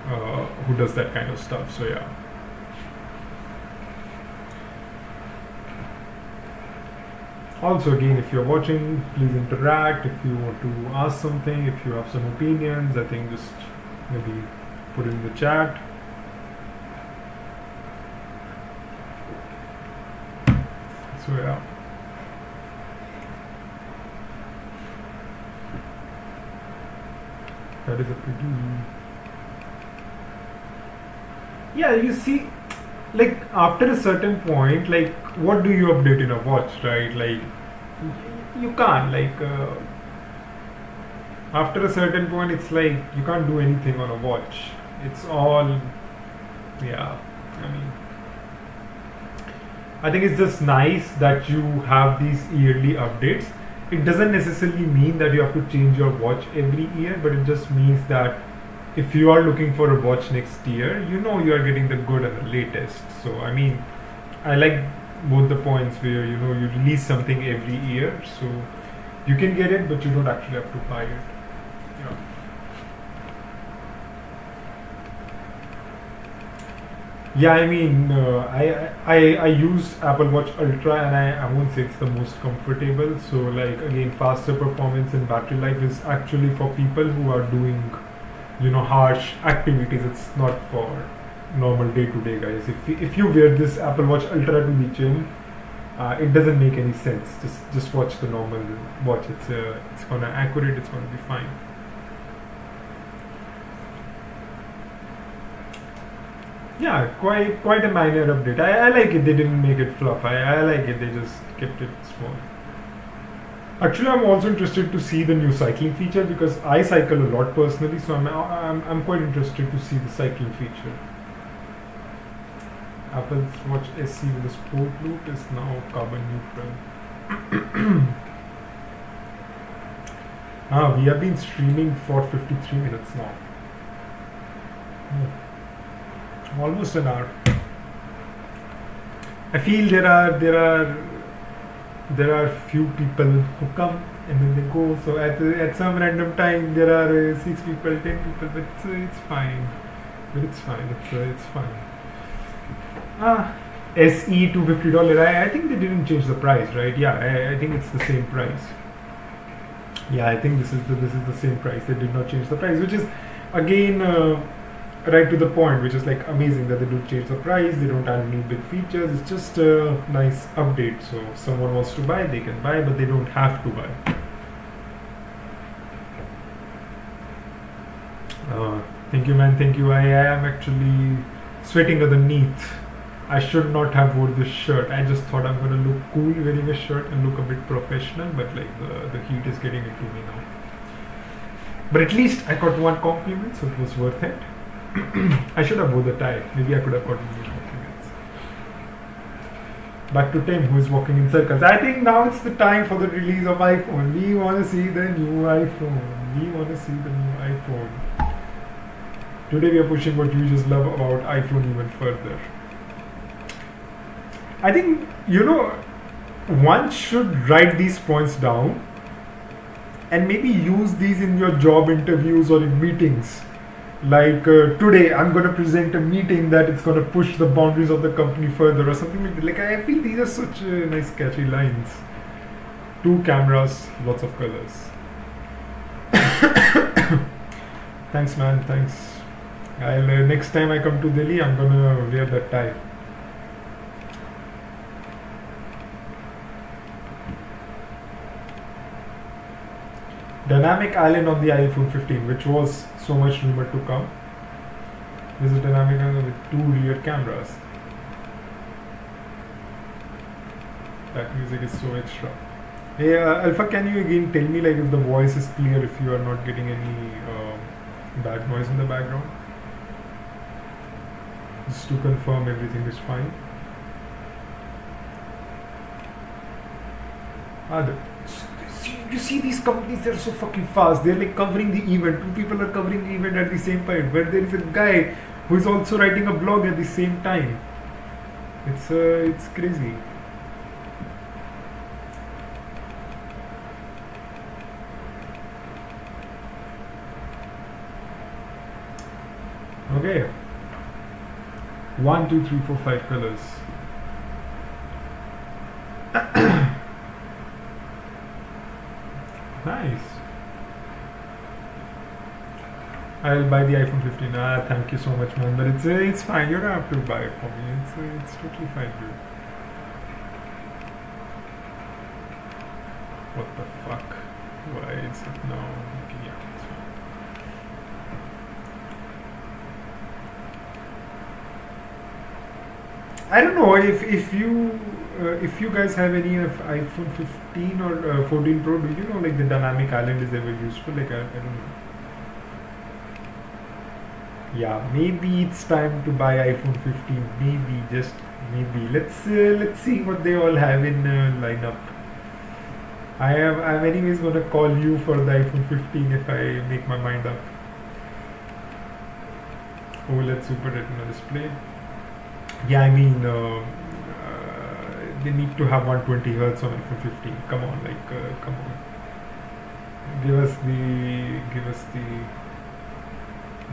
who does that kind of stuff. So yeah. Also, again, if you're watching, please interact. If you want to ask something, if you have some opinions, I think just maybe put it in the chat. So yeah. That is a pretty... Yeah, you see, like after a certain point, like what do you update in a watch, right? Like you can't, like after a certain point, it's like you can't do anything on a watch. It's all, yeah, I mean, I think it's just nice that you have these yearly updates. It doesn't necessarily mean that you have to change your watch every year, but it just means that if you are looking for a watch next year, you know you are getting the good and the latest. So I mean, I like both the points where you know you release something every year, so you can get it, but you don't actually have to buy it. Yeah. Yeah, I mean, I use Apple Watch Ultra, and I won't say it's the most comfortable. So like again, faster performance and battery life is actually for people who are doing, you know, harsh activities. It's not for normal day-to-day guys. If you wear this Apple Watch Ultra to the gym, it doesn't make any sense. Just watch the normal watch. It's gonna accurate. It's gonna be fine. Yeah, quite a minor update. I like it. They didn't make it fluff. I like it. They just kept it small. Actually, I'm also interested to see the new cycling feature, because I cycle a lot personally. So I'm quite interested to see the cycling feature. Apple's Watch SE with a sport loop is now carbon neutral. We have been streaming for 53 minutes now. Almost an hour. I feel there are few people who come and then they go. So at some random time there are 6 people, 10 people, but it's fine. But it's fine. It's fine. SE $250. I think they didn't change the price, right? Yeah, I think it's the same price. Yeah, I think this is the same price. They did not change the price, which is again right to the point, which is like amazing that they don't change the price. They don't add any big features. It's just a nice update. So if someone wants to buy, they can buy, but they don't have to buy. Thank you, man. Thank you. I am actually sweating underneath. I should not have worn this shirt. I just thought I'm gonna look cool wearing a shirt and look a bit professional, but like the heat is getting into me now. But at least I got one compliment, so it was worth it. I should have worn the tie. Maybe I could have gotten more compliments. Back to Tim, who is walking in circles. I think now it's the time for the release of iPhone. We want to see the new iPhone. Today we are pushing what you just love about iPhone even further. I think, you know, one should write these points down and maybe use these in your job interviews or in meetings. Like today I'm going to present a meeting that it's going to push the boundaries of the company further or something like that. Like I feel these are such nice catchy lines. 2 cameras, lots of colors. Thanks, man. Thanks. I'll next time I come to Delhi, I'm gonna wear that tie. Dynamic island on the iPhone 15, which was so much rumored to come. There's a dynamic island with 2 rear cameras. That music is so extra. Hey, Alpha, can you again tell me like if the voice is clear, if you are not getting any bad noise in the background? Just to confirm everything is fine. You see these companies, they're so fucking fast. They're like covering the event. 2 people are covering the event at the same time. But there is a guy who is also writing a blog at the same time. It's crazy. Okay. 1, 2, 3, 4, 5 colors. Nice. I'll buy the iPhone 15. Thank you so much, man. But it's fine. You don't have to buy it for me. It's totally fine, dude. What the fuck? Why is it now? Okay, yeah, it's fine. I don't know if you guys have any of iPhone 15 or 14 Pro. Do you know like the dynamic island is ever useful? Like I don't know. Yeah, maybe it's time to buy iPhone 15. Maybe, just maybe. Let's see what they all have in lineup. I'm anyways gonna call you for the iPhone 15 if I make my mind up. OLED Super Retina display. Yeah, I mean, they need to have 120 Hz on iPhone 15. Come on, like, come on. Give us the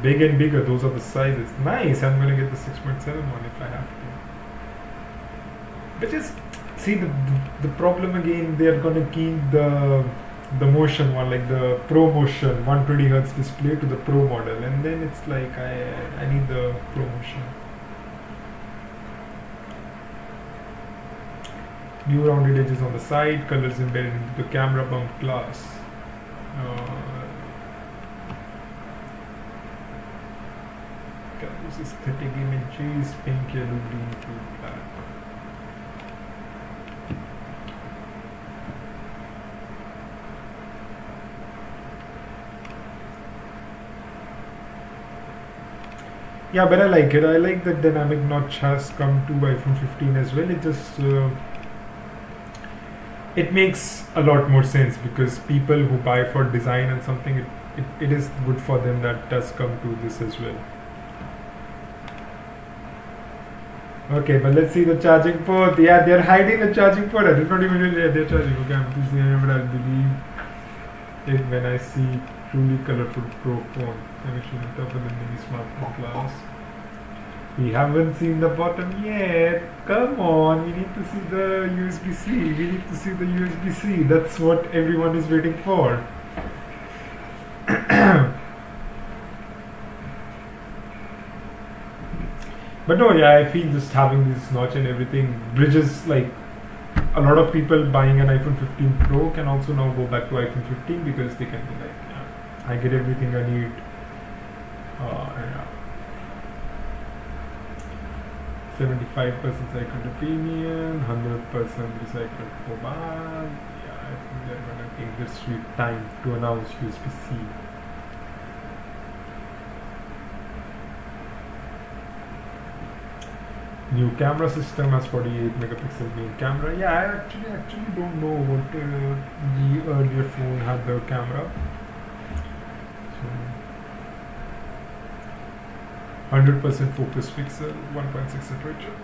big and bigger. Those are the sizes. Nice. I'm gonna get the 6.7 one if I have to. But just see the problem again. They are gonna keep the motion one, like the Pro Motion 120 Hz display to the Pro model, and then it's like I need the Pro Motion. New rounded edges on the side, colors embedded into the camera bump glass. Colors, aesthetic images, pink, yellow, green, blue, black. Yeah, but I like it. I like that dynamic notch has come to iPhone 15 as well. It just it makes a lot more sense because people who buy for design and something, it is good for them that does come to this as well. Okay, but let's see the charging port. Yeah, they're hiding the charging port. I did not even really. Yeah, they're charging. Okay, I'm just saying, but I'll believe it when I see truly colorful Pro phone. I'm actually tougher than mini smartphone glass. We haven't seen the bottom yet. Come on, we need to see the USB-C. We need to see the USB-C. That's what everyone is waiting for. But no, yeah, I feel just having this notch and everything bridges, like, a lot of people buying an iPhone 15 Pro can also now go back to iPhone 15 because they can be like, yeah, I get everything I need. Yeah. 75% recycled opinion, 100% recycled mobile. Yeah, I think they're gonna take their sweet time to announce USB-C. New camera system has 48 megapixel main camera. Yeah, I actually don't know what the earlier phone had the camera. So 100% focus pixel, 1.6 aperture.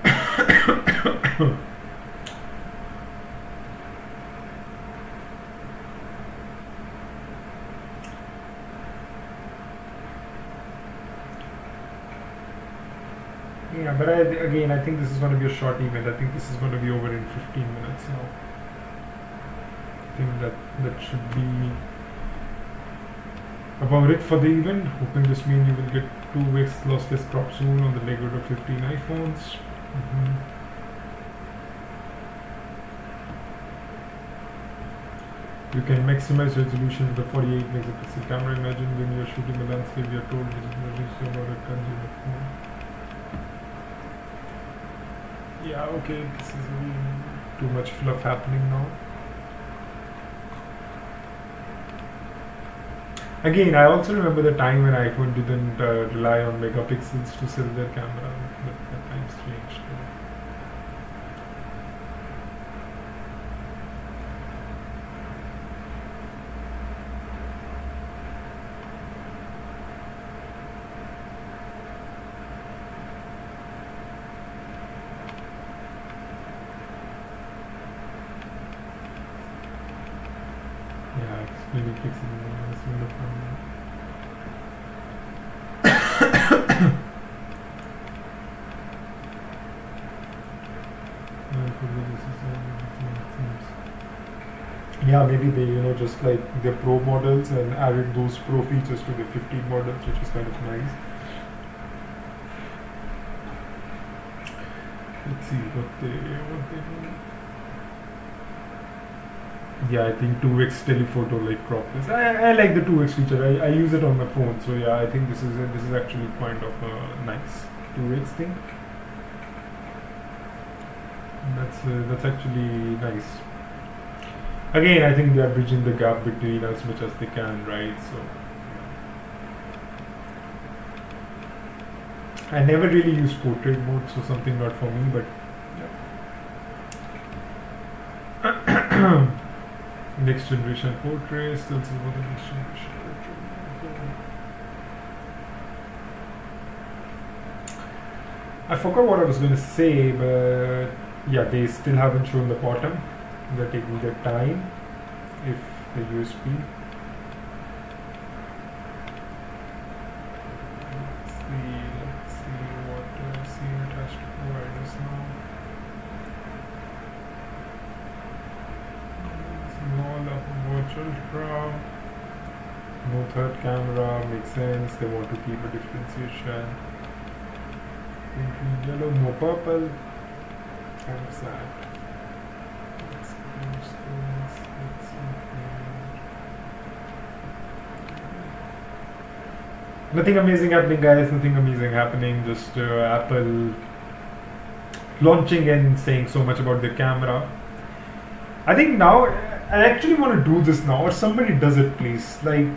Yeah, but I think this is going to be a short event. I think this is going to be over in 15 minutes now. I think that should be About it for the event, hoping this means you will get 2x lossless crop soon on the Lego 15 iPhones. You can maximize resolution with a 48 megapixel camera. Imagine when you're shooting a landscape, you're told this is about a consumer phone. Yeah, okay, this is too much fluff happening now. Again, I also remember the time when iPhone didn't rely on megapixels to sell their camera, but that time's changed. Yeah, explaining pixels is the problem. Yeah, maybe they, just like the pro models and added those pro features to the 15 models, which is kind of nice. Let's see what they do. Yeah, I think 2x telephoto like crop this. I like the 2x feature. I use it on my phone, so yeah, I think this is actually kind of a nice 2x thing. That's actually nice. Again, I think they are bridging the gap between as much as they can, right? So I never really use portrait mode, so something not for me, but yeah. Next generation portraits, still see what the next generation portrait. I forgot what I was going to say, but yeah, they still haven't shown the bottom. They're taking their time. If the USB. Let's see what it has to provide us now. Small Watch Ultra. No third camera, makes sense. They want to keep a differentiation. Green, yellow, no purple. Kind of sad. Nothing amazing happening, guys. Nothing amazing happening. Just Apple launching and saying so much about their camera. I think now I actually want to do this now, or somebody does it, please. Like,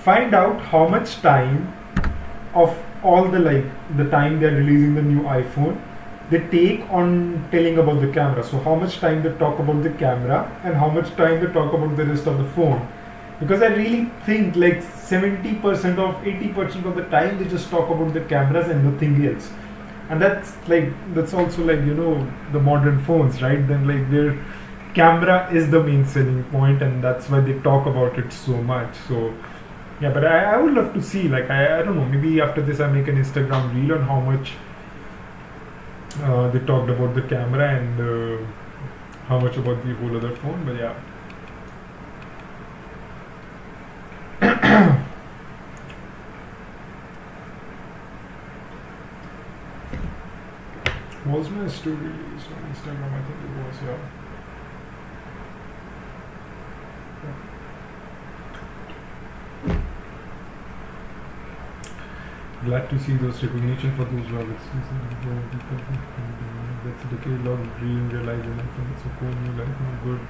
find out how much time of all the time they're releasing the new iPhone they take on telling about the camera. So how much time they talk about the camera and how much time they talk about the rest of the phone. Because I really think like 70% of 80% of the time they just talk about the cameras and nothing else. And that's also like, the modern phones, right? Then like their camera is the main selling point and that's why they talk about it so much. So yeah, but I would love to see, like, I don't know, maybe after this I make an Instagram reel on how much they talked about the camera and how much about the whole other phone, but yeah. Was my story released on Instagram? I think it was, yeah. Glad to see those recognition for those who have experienced. That's a decade-long dream realizing iPhone. It's so cool, new life, not good.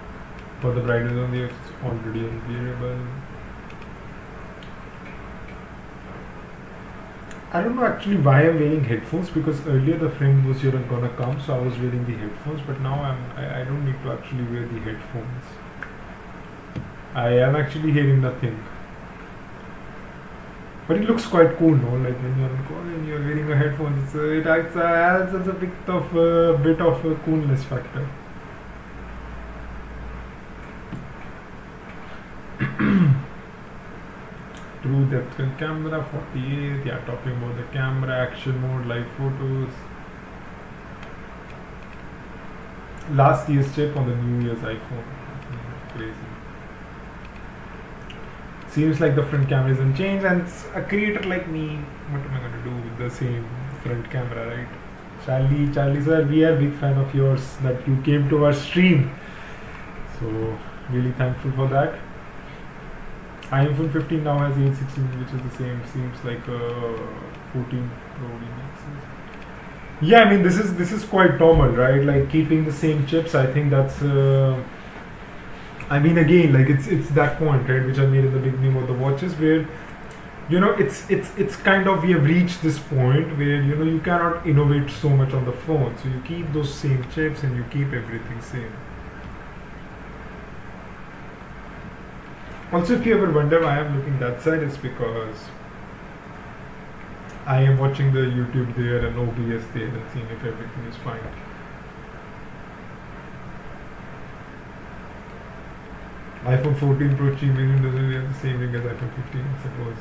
For the brightness on the earth, it's already unclearable. I don't know actually why I'm wearing headphones, because earlier the friend was here and gonna come, so I was wearing the headphones, but now I don't need to actually wear the headphones. I am actually hearing nothing. But it looks quite cool, no? Like when you're on call and you're wearing a headphones, it adds a bit of a coolness factor. True depth in camera, 48. Yeah, talking about the camera, action mode, live photos. Last year's chip on the New Year's iPhone. Crazy. Seems like the front camera isn't changed, and a creator like me, what am I going to do with the same front camera, right? Charlie sir, we are big fan of yours that you came to our stream. So really thankful for that. iPhone 15 now has 816, which is the same. Seems like 14 Pro Max. Yeah, I mean this is quite normal, right? Like keeping the same chips. I think that's. I mean, again, like it's that point, right, which I made in the beginning of the watches, where it's kind of, we have reached this point where you cannot innovate so much on the phone, so you keep those same chips and you keep everything same. Also, if you ever wonder why I'm looking that side, it's because I am watching the YouTube there and OBS there and seeing if everything is fine. iPhone 14 Pro cheap version doesn't have the same ring as iPhone 15, I suppose.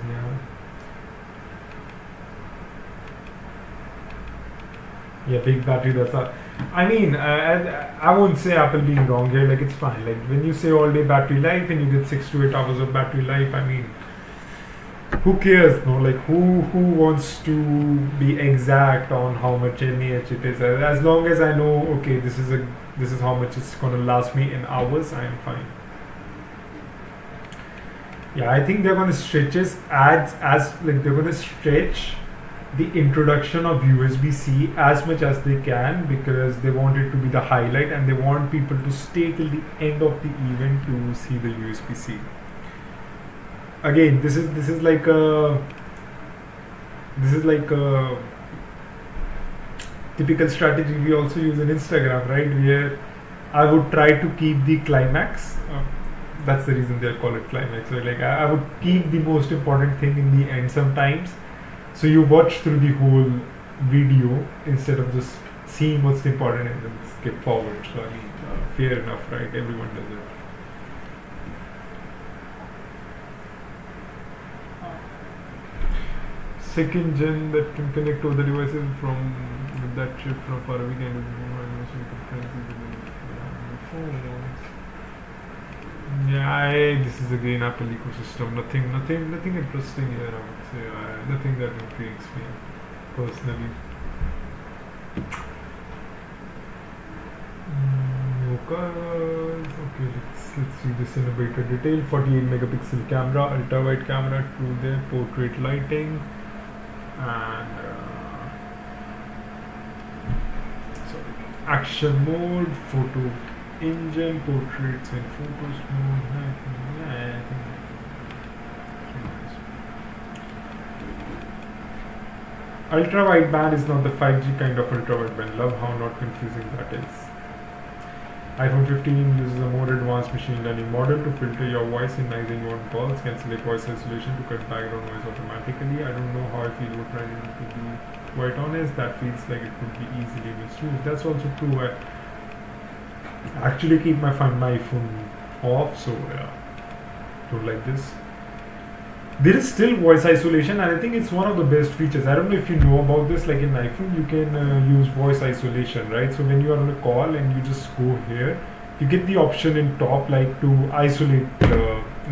Yeah, big battery. That's a. I mean, I won't say Apple being wrong here. Like, it's fine. Like, when you say all day battery life and you get 6 to 8 hours of battery life, I mean, who cares? No, like who wants to be exact on how much mAh it is? As long as I know, okay, this is how much it's gonna last me in hours, I am fine. Yeah, I think they're gonna stretch they're gonna stretch the introduction of USB-C as much as they can, because they want it to be the highlight and they want people to stay till the end of the event to see the USB-C. Again, this is like a typical strategy we also use in Instagram, right? Where I would try to keep the climax. That's the reason they call it climax. So like I would keep the most important thing in the end sometimes. So you watch through the whole video instead of just seeing what's important and then skip forward. So I mean, fair enough, right? Everyone does it. Second gen that can connect to the devices from with that chip from far away kind of phones. Yeah, this is again Apple ecosystem. Nothing interesting here. I would say nothing that intrigues me personally. Okay, let's see this in a greater detail. 48 megapixel camera, ultra wide camera, true there, portrait lighting, and action mode, photo engine, portraits and photos mode. I think ultra wideband is not the 5G kind of ultra wideband. Love how not confusing that is. iPhone 15 uses a more advanced machine learning model to filter your voice in nice and your own calls, can select voice isolation to cut background noise automatically. I don't know how I feel about trying to be quite honest. That feels like it could be easily misused. That's also true. I actually keep my iPhone off, so yeah, don't like this. There is still voice isolation, and I think it's one of the best features. I don't know if you know about this. Like in iPhone, you can use voice isolation, right? So when you are on a call and you just go here, you get the option in top, like to isolate,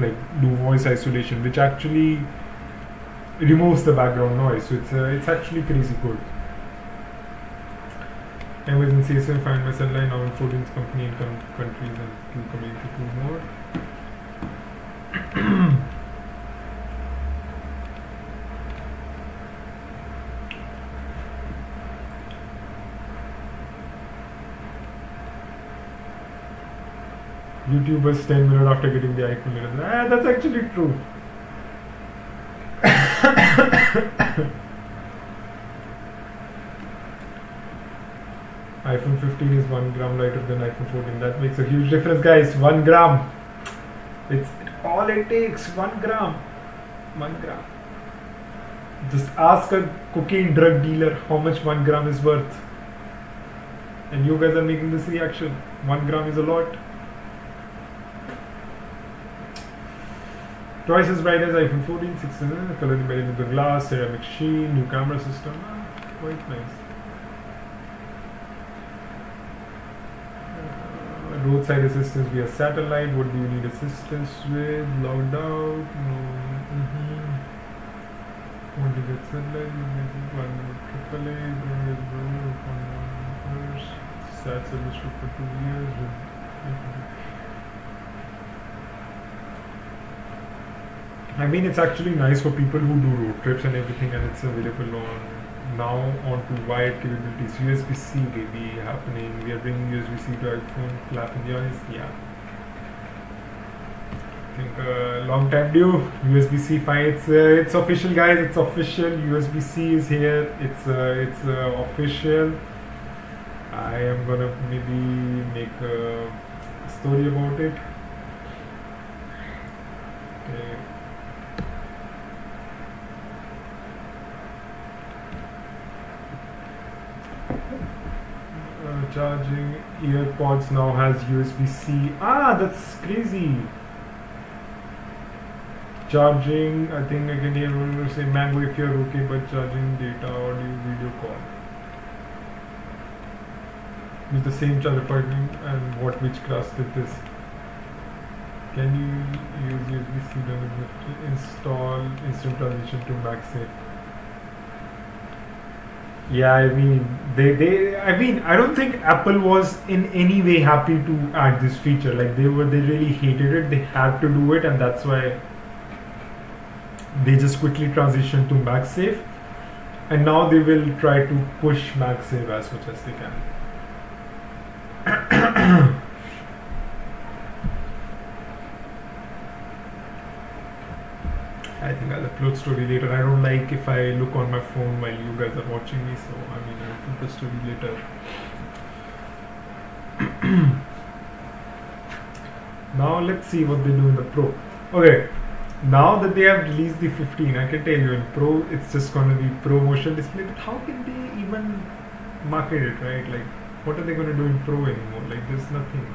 like do voice isolation, which actually removes the background noise. So it's actually crazy good. Emergency so I find myself line now in 14 company in countries and 2 community 2 more. YouTubers 10 minutes after getting the iPhone. That's actually true. iPhone 15 is 1 gram lighter than iPhone 14. That makes a huge difference, guys. 1 gram. It's all it takes. 1 gram. 1 gram. Just ask a cocaine drug dealer how much 1 gram is worth. And you guys are making this reaction. 1 gram is a lot. Twice as bright as iPhone 14, 16, color embedded with the glass, ceramic sheen, new camera system. Quite nice. roadside assistance via satellite. What do you need assistance with? Logged out. No. Want to get satellite? AAA. Sat service for 2 years. I mean, it's actually nice for people who do road trips and everything, and it's available on to wired capabilities. USB-C may be happening. We are bringing USB-C to iPhone. Clap in the eyes. Yeah. I think long time due. USB-C fine. It's official, guys. It's official. USB-C is here. It's official. I am gonna maybe make a story about it. Okay. Charging earpods now has USB-C. That's crazy. Charging, I think I can hear say Mango if you're okay, but charging data audio video call. Use the same charger partner and which class did this? Can you use USB-C to install instant transition to MagSafe? Yeah, I mean, I don't think Apple was in any way happy to add this feature. Like they really hated it. They had to do it, and that's why they just quickly transitioned to MagSafe. And now they will try to push MagSafe as much as they can. I think I'll upload story later. I don't like if I look on my phone while you guys are watching me, so I mean I'll put the story later. Now let's see what they do in the Pro. Okay, now that they have released the 15, I can tell you in Pro it's just gonna be Pro motion display, but how can they even market it, right? Like what are they gonna do in Pro anymore? Like there's nothing.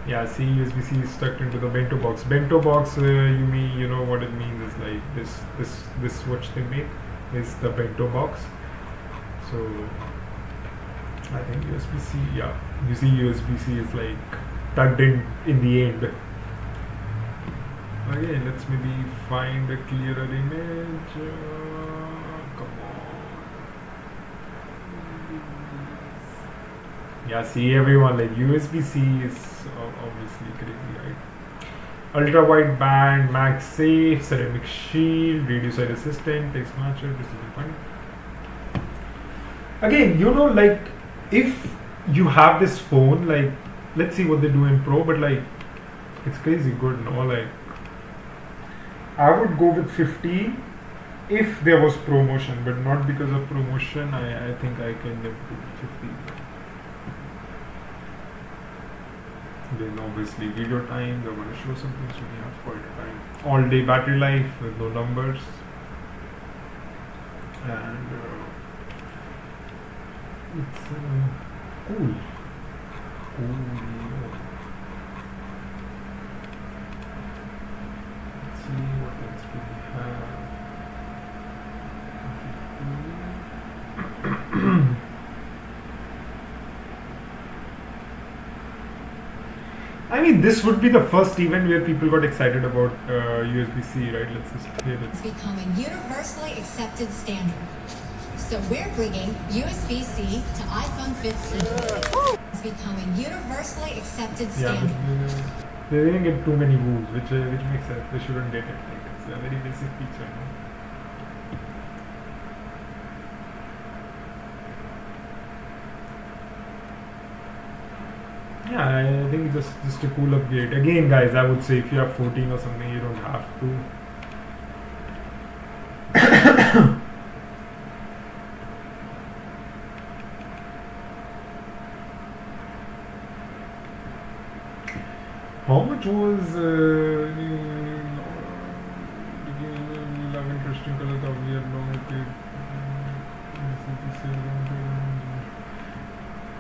Yeah, see, USB-C is stuck into the bento box. Bento box, you know what it means is like this watch they make is the bento box. So I think USB-C, yeah, you see USB-C is like tucked in the end. Okay, let's maybe find a clearer image. Come on. Yeah, see everyone, like USB-C is obviously crazy, right? Ultra wide band, MagSafe, ceramic shield, radio side assistant, text matcher, precision point. Again, you know, like if you have this phone, like let's see what they do in Pro, but like it's crazy good, no? Like I would go with 50 if there was promotion, but not because of promotion. I think I can live with 50. Then obviously video time, they're going to show something, so we have quite a time. All day battery life with no numbers. And it's cool. Let's see what else do we have. I mean, this would be the first event where people got excited about USB-C, right? Let's just hear it. It's becoming universally accepted standard. So we're bringing USB-C to iPhone 15. It's becoming universally accepted standard. Yeah, they didn't get too many woos, which makes sense. They shouldn't get it. Like, it's a very basic feature, no? Yeah, I think just a cool upgrade. Again, guys, I would say if you have 14 or something, you don't have to. How much was love interesting colors of weird long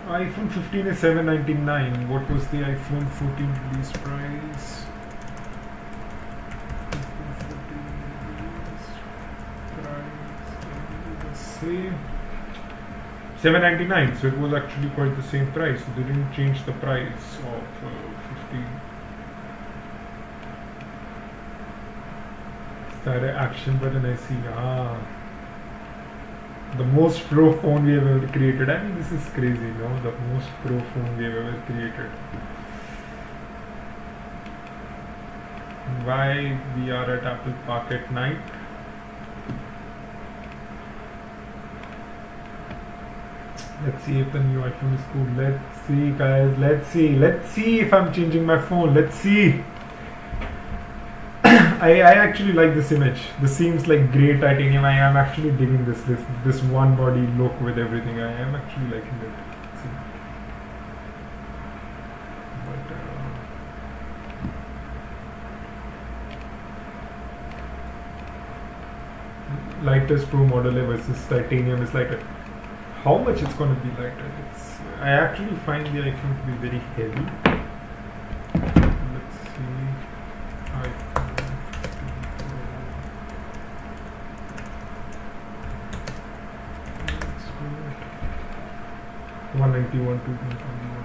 iPhone 15 is $799. What was the iPhone 14 release price? see, 799. So it was actually quite the same price. So they didn't change the price of 50. Start an action button. I see. The most pro phone we have ever created. I mean, this is crazy, no? The most pro phone we have ever created. Why we are at Apple Park at night? Let's see if the new iPhone is cool. Let's see, guys. Let's see. Let's see if I'm changing my phone. Let's see. I actually like this image. This seems like great titanium. I am actually digging this one body look with everything. I am actually liking it. Let's see. But, lightest pro model versus titanium is lighter. How much it's going to be lighter? I actually find the iPhone to be very heavy. Let's see. iPhone 191 to 121.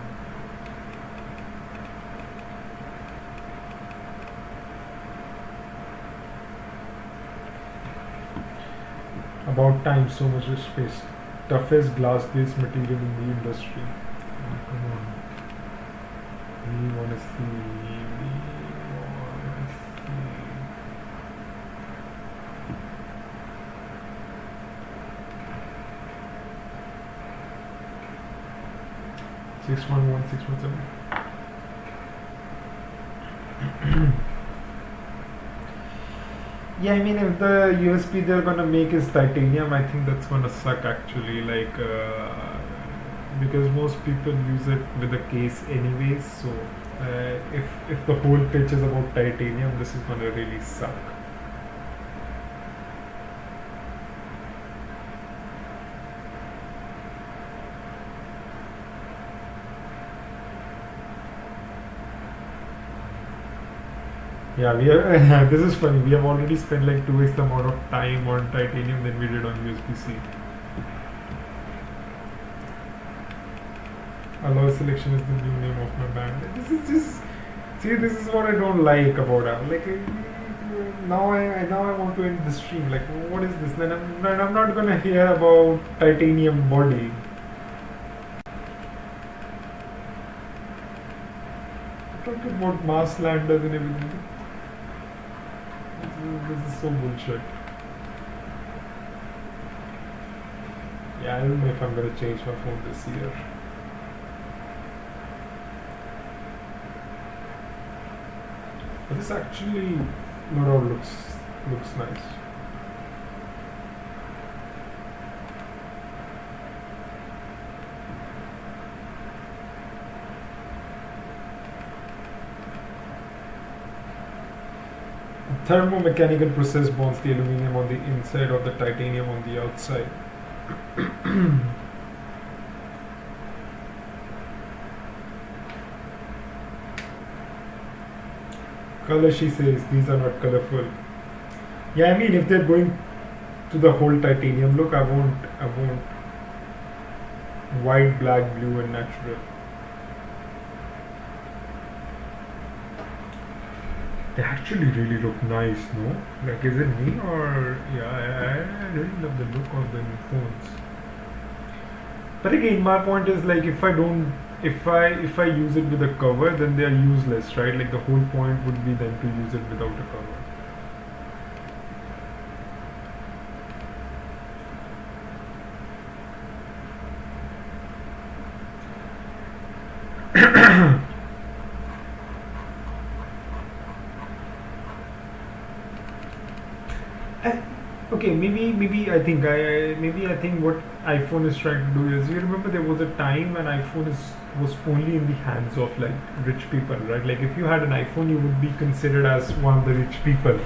About time, so much space. Toughest glass-based material in the industry. Oh, come on. We want to see. We want to see. 611617. Yeah, I mean, if the USB they're gonna make is titanium, I think that's gonna suck actually. Like, because most people use it with a case anyways. So, if the whole pitch is about titanium, this is gonna really suck. Yeah, we are. This is funny. We have already spent like 2x the amount of time on titanium than we did on USB-C. Alloy selection is the new name of my band. This is just. See, this is what I don't like about Apple. Like, now I want to end the stream. Like, what is this? Then I'm not gonna hear about titanium body. Talking about Mars landers and everything. This is so bullshit. Yeah, I don't know if I'm gonna change my phone this year. But this actually overall looks nice. Thermomechanical process bonds the aluminum on the inside of the titanium on the outside. Color, she says, these are not colorful. Yeah, I mean, if they're going to the whole titanium look, I won't white, black, blue and natural. They actually really look nice, no? Like, is it me or... Yeah, I really love the look of the new phones. But again, my point is like, if I use it with a cover, then they are useless, right? Like, the whole point would be then to use it without a cover. Okay, maybe I think what iPhone is trying to do is, you remember there was a time when iPhone was only in the hands of like rich people, right? Like, if you had an iPhone, you would be considered as one of the rich people.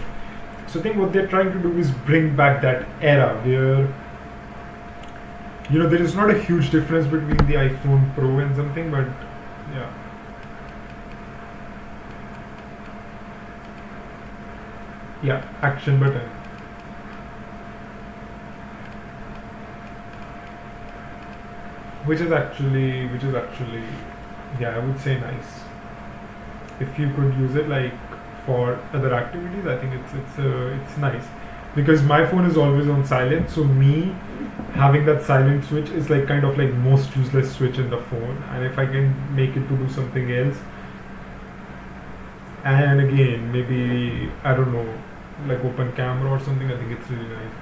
So I think what they're trying to do is bring back that era where, you know, there is not a huge difference between the iPhone Pro and something, but yeah. Yeah, action button. which is actually, yeah, I would say nice. If you could use it like for other activities, I think it's nice, because my phone is always on silent. So me having that silent switch is like kind of like most useless switch in the phone. And if I can make it to do something else, and again maybe I don't know, like open camera or something, I think it's really nice.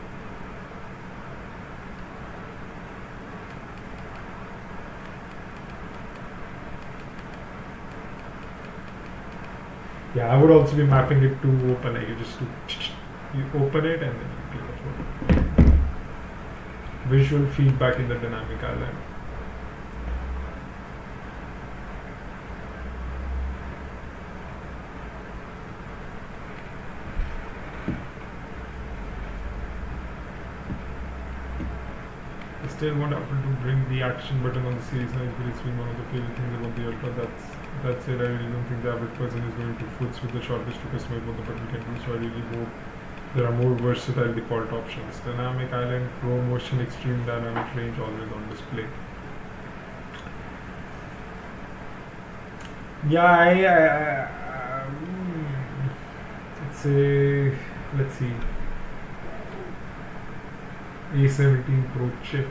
Yeah, I would also be mapping it to open, like you just do, you open it and then you click the photo. Visual feedback in the dynamic island. I still want Apple to bring the action button on the Series 9, but it's been one of the favorite things about the Ultra. That's it. I really don't think the average person is going to foots with the shortest to customize what the button can do. So I really hope there are more versatile default options. Dynamic Island, Pro Motion, Extreme Dynamic Range, always on display. Yeah, it's a, let's see, A17 Pro chip.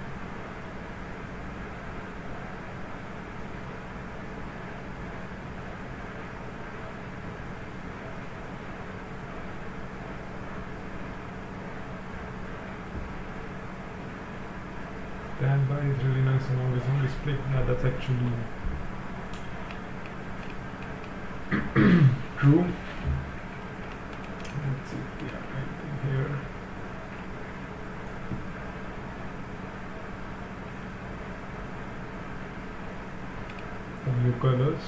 Standby is really nice and always on display. Yeah, that's actually true. Let's see if we have anything here. Some new colors.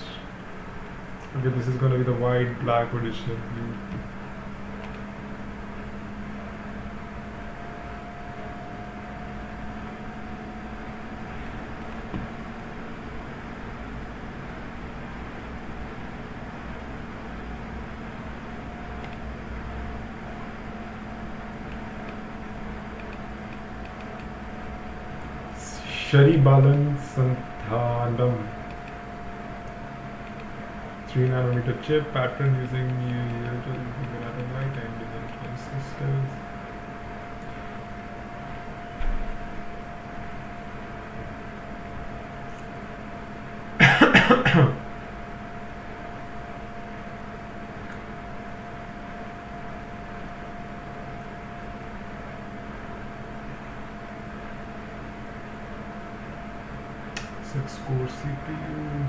Okay, this is gonna be the white, black, edition, blue. Shari Balan Santhanam 3nm chip pattern using atom light and different transistors. Six-core CPU.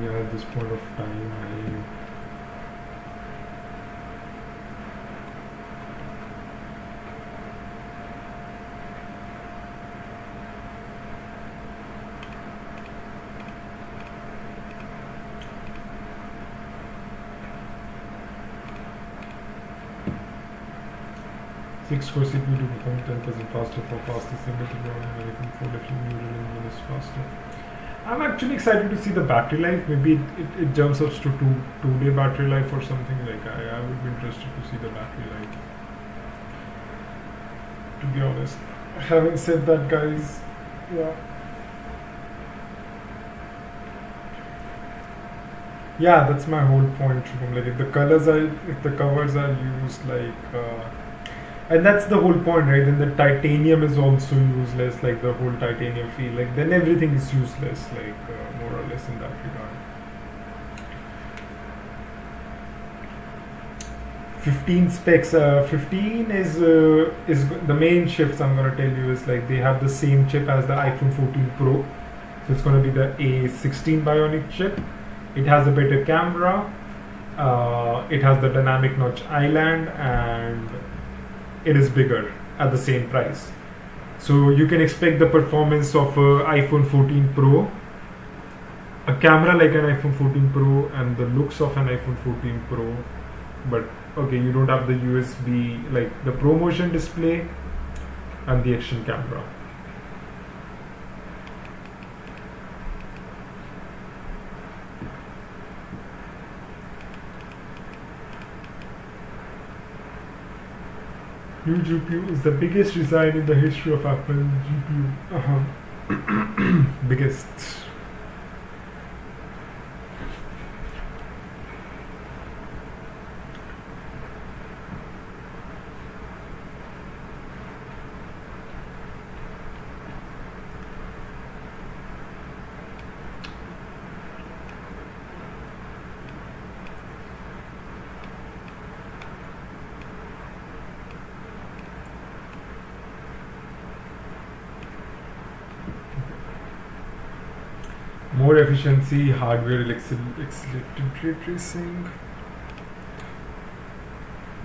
Yeah, at this point of time, six-core CPU to perform 10% faster for faster single to ground and anything for different neural engine is faster. I'm actually excited to see the battery life. Maybe it jumps up to two-day battery life or something. Like I would be interested to see the battery life, to be honest. Having said that, guys, yeah, that's my whole point, Shubham. Like if the covers are used and that's the whole point, right? Then the titanium is also useless, like the whole titanium feel, like then everything is useless, like more or less in that regard. 15 specs. 15 is the main shifts I'm gonna tell you is like they have the same chip as the iPhone 14 Pro, so it's gonna be the A16 Bionic chip. It has a better camera. It has the dynamic notch island, and it is bigger at the same price. So you can expect the performance of iPhone 14 Pro, a camera like an iPhone 14 Pro, and the looks of an iPhone 14 Pro. But okay, you don't have the USB, like the ProMotion display and the action camera. New GPU is the biggest design in the history of Apple. GPU. Biggest. More efficiency, hardware accelerated ray tracing.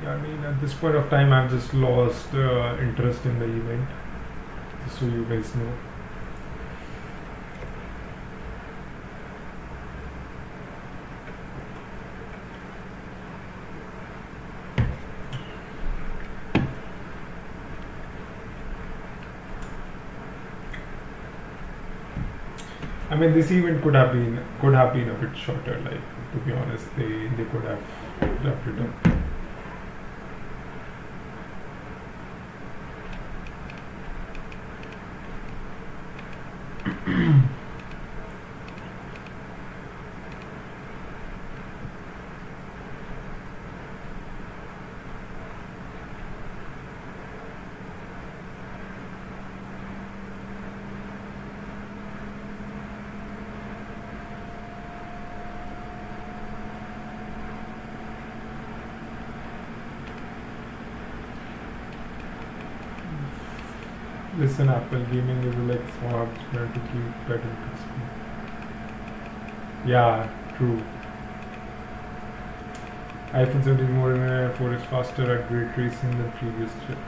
Yeah, I mean, at this point of time, I've just lost interest in the event, just so you guys know. I mean, this event could have been a bit shorter. Like, to be honest, they could have wrapped it up. Listen, Apple gaming is like smart to keep better crispy. Yeah, true. iPhone 17 more than 4 is faster at ray tracing than previous chip.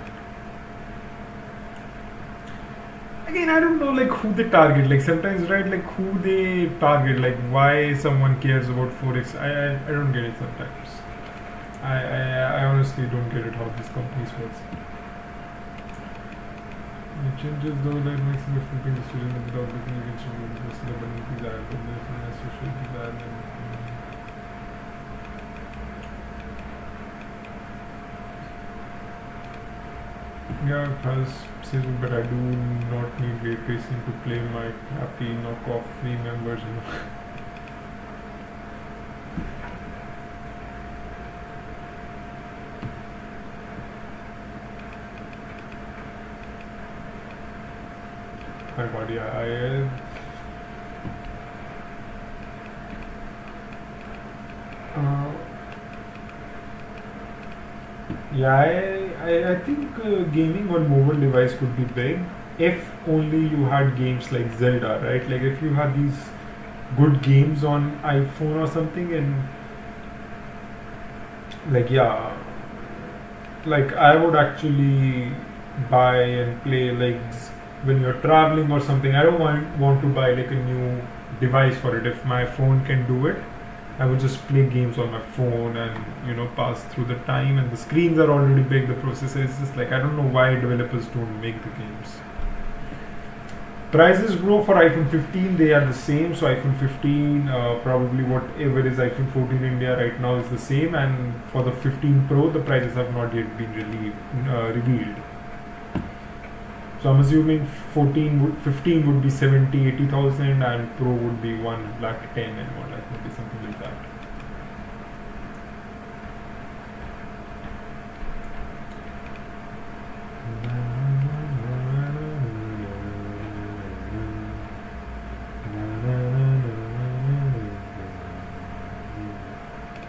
Again, I don't know like who they target. Like sometimes, right? Like who they target. Like why someone cares about 4x. I don't get it sometimes. I honestly don't get it how these companies work. It changes though that makes me flipping decision without looking against the desire, but there's an associated desire. Yeah, it has saving, but I do not need ray tracing to play my happy knockoff free members. My body, I think gaming on mobile device could be big if only you had games like Zelda, right? Like if you had these good games on iPhone or something, and like yeah, like I would actually buy and play like when you're traveling or something. I don't want to buy like a new device for it. If my phone can do it, I would just play games on my phone and pass through the time. And the screens are already big. The processor is just like I don't know why developers don't make the games. Prices, bro, for iPhone 15 they are the same. So iPhone 15, probably whatever is iPhone 14 in India right now is the same. And for the 15 Pro, the prices have not yet been revealed. So I'm assuming 15 would be 70, 80,000 and Pro would be 1 lakh 10 and 1 lakh would be something like that.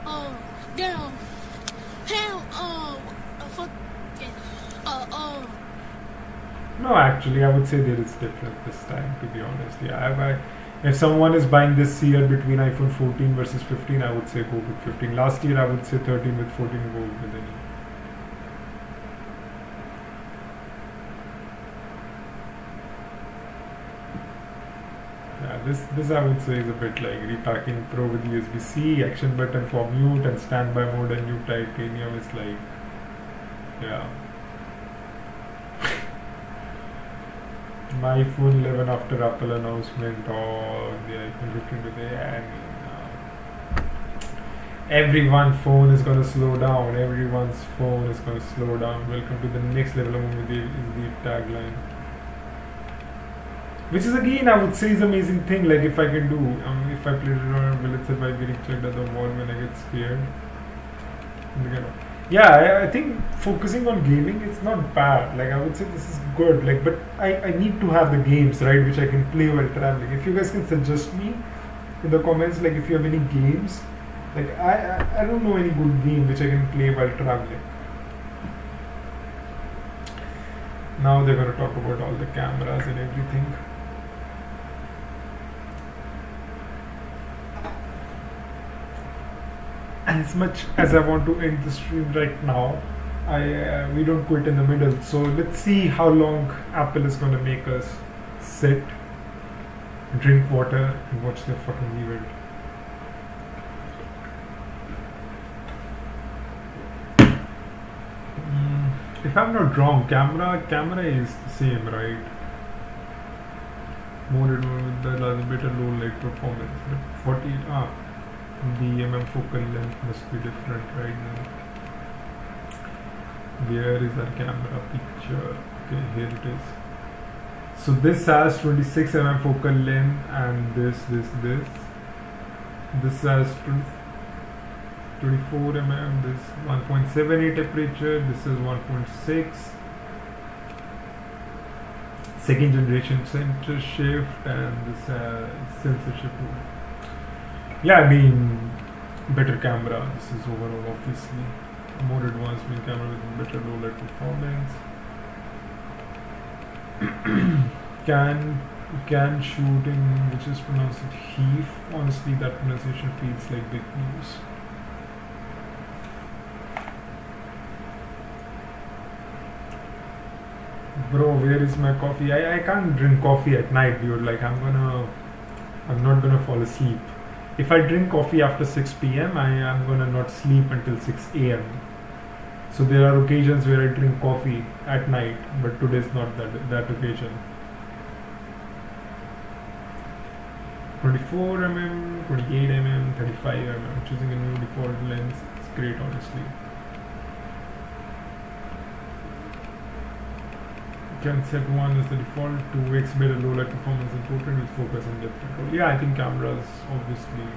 Oh, damn. Hell, No, actually, I would say there is difference this time, to be honest. Yeah, if someone is buying this year between iPhone 14 versus 15, I would say go with 15. Last year, I would say 13 with 14, go with any. Yeah, this I would say is a bit like repacking Pro with USB-C, action button for mute, and standby mode and new titanium is like, yeah. My iPhone 11 after Apple announcement or the iPhone 15 today. I mean, Everyone's phone is gonna slow down. Everyone's phone is gonna slow down. Welcome to the next level of movie is the tagline. Which is again, I would say, is amazing thing. Like if I can do, if I play it around, will it survive getting checked at the wall when I get scared? Yeah, I think focusing on gaming is not bad. Like I would say this is good. Like, but I need to have the games, right, which I can play while traveling. If you guys can suggest me in the comments, like if you have any games, like I don't know any good game which I can play while traveling. Now they're gonna talk about all the cameras and everything. As much as I want to end the stream right now, we don't quit in the middle. So let's see how long Apple is gonna make us sit, drink water, and watch their fucking event. If I'm not wrong, camera is the same, right? More with the better low light performance, but 40 the focal length must be different right now. Where is our camera picture? Okay, here it is. So this has 26 focal length, and this has 24 this 1.78 aperture, this is 1.6, second generation center shift, and this sensor shift. Yeah, I mean, better camera. This is overall obviously more advanced main camera with better low light performance. Can shooting, which is pronounced heave. Honestly, that pronunciation feels like big news. Bro, where is my coffee? I can't drink coffee at night, dude. Like I'm not gonna fall asleep. If I drink coffee after 6 p.m., I am gonna not sleep until 6 a.m. So there are occasions where I drink coffee at night, but today's not that occasion. 24 mm, 28 mm, 35 mm. Choosing a new default lens, it's great, honestly. Can set 1 as the default, 2x better low light performance in portrait with focus and depth control. Yeah, I think cameras obviously.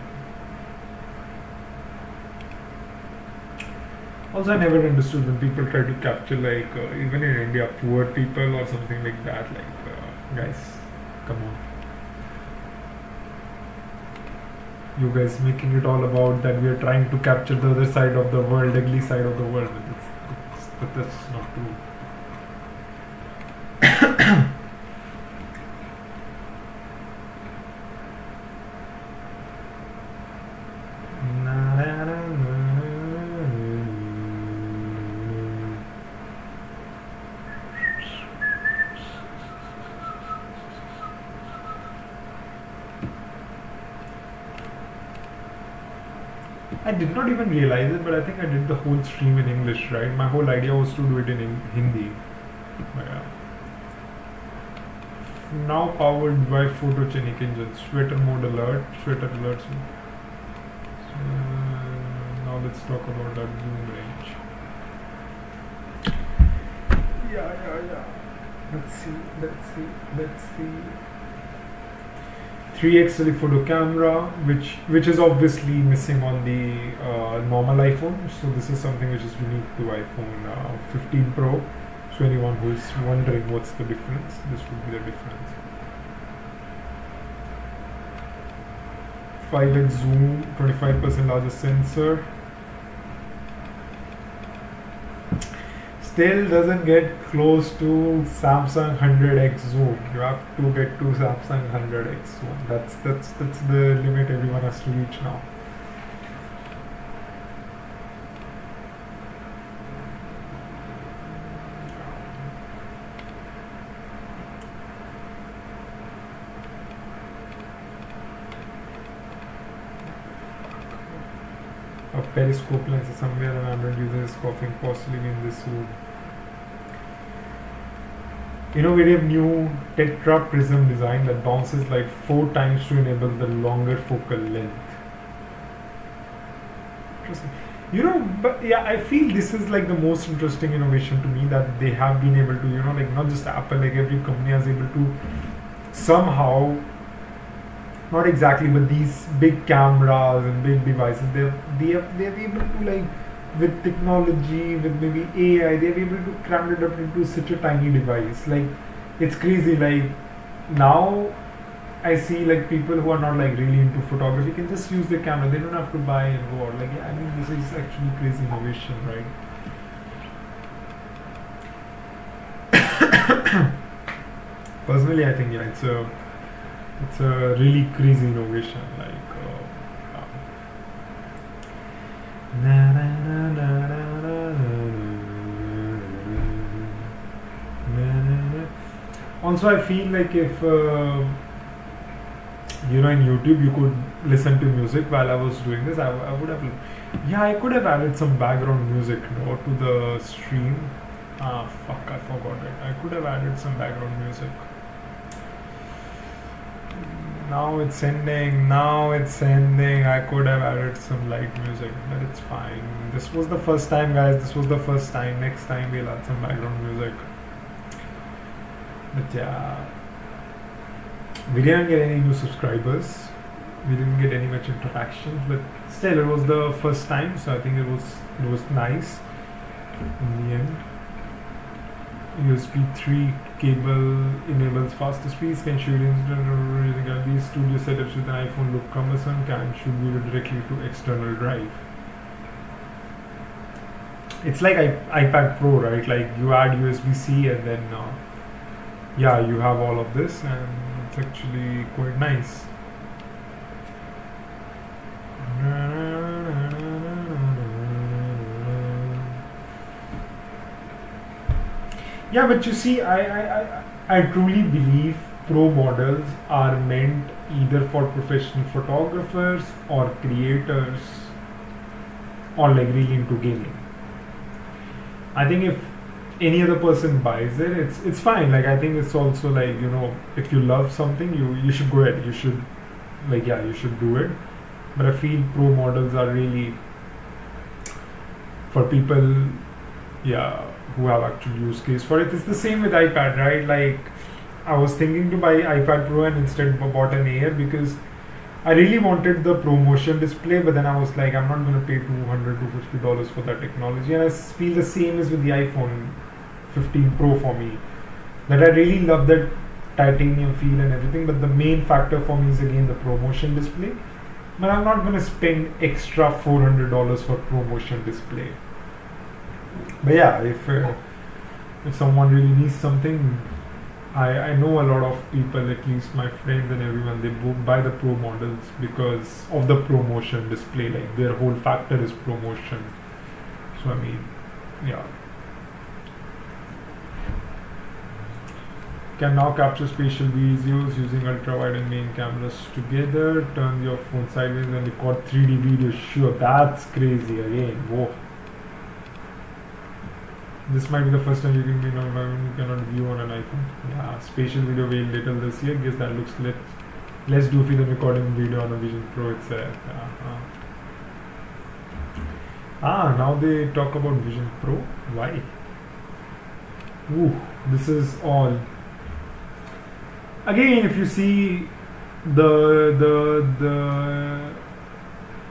Also, I never understood when people try to capture like even in India poor people or something like that. Like guys, come on. You guys making it all about that we are trying to capture the other side of the world, ugly side of the world. But that's not true. I did not even realize it, but I think I did the whole stream in English, right? My whole idea was to do it in Hindi. But yeah. Now powered by photogenic engines. Sweater mode alert. Sweater alerts. Now let's talk about that zoom range. Yeah. Let's see. 3x telephoto camera, which is obviously missing on the normal iPhone. So this is something which is unique to iPhone 15 Pro. So anyone who is wondering what's the difference, this would be the difference. 5x zoom, 25% larger sensor. Still doesn't get close to Samsung 100x zoom. You have to get to Samsung 100x zoom. That's the limit everyone has to reach now. A periscope lens is somewhere, and Android user is coughing, possibly in this room. Innovative new tetra prism design that bounces like 4 times to enable the longer focal length. interesting. You know, but yeah, I feel this is like the most interesting innovation to me, that they have been able to, like not just Apple, like every company is able to somehow, not exactly, but these big cameras and big devices, they're able to, like, with technology, with maybe AI, they're able to cram it up into such a tiny device. Like, it's crazy. Like, now I see like people who are not like really into photography can just use the camera. They don't have to buy and go out. Like, yeah, I mean, this is actually crazy innovation, right? Personally, I think, yeah, it's a really crazy innovation. Like, na, na, na, na, na, na, na, na, na. Also, I feel like if in YouTube you could listen to music while I was doing this, I would have, yeah, I could have added some background music, to the stream. Fuck, I forgot it. I could have added some background music. Now it's ending. I could have added some light music, but it's fine. This was the first time, guys. Next time we'll add some background music. But yeah, we didn't get any new subscribers. We didn't get any much interaction, but still, it was the first time, so I think it was nice in the end. USB 3 cable enables faster speeds, can shoot instant. These studio setups with an iPhone look cumbersome, can shoot video directly to external drive. It's like iPad Pro, right? Like, you add USB-C and then you have all of this, and it's actually quite nice. Yeah, but you see, I truly believe pro models are meant either for professional photographers or creators or like really into gaming. I think if any other person buys it, it's fine. Like, I think it's also like, if you love something, you should go ahead. You should, like, you should do it. But I feel pro models are really for people, who have actual use case for it. It's the same with iPad, right? Like, I was thinking to buy iPad Pro and instead bought an Air because I really wanted the ProMotion display, but then I was like, I'm not going to pay $200 to $250 for that technology. And I feel the same is with the iPhone 15 Pro for me, that I really love that titanium feel and everything, but the main factor for me is again the ProMotion display. But I'm not going to spend extra $400 for ProMotion display. But yeah, if someone really needs something, I know a lot of people, at least my friends and everyone, they buy the Pro models because of the ProMotion display. Like, their whole factor is ProMotion. So I mean, yeah. Can now capture spatial videos using ultra-wide and main cameras together. Turn your phone sideways and record 3D videos. Sure, that's crazy again. Whoa. This might be the first time you cannot view on an iPhone. Yeah, spatial video way later this year. Guess that looks less doofy than recording video on a Vision Pro itself. Now they talk about Vision Pro. Why? Ooh, this is all. Again, if you see the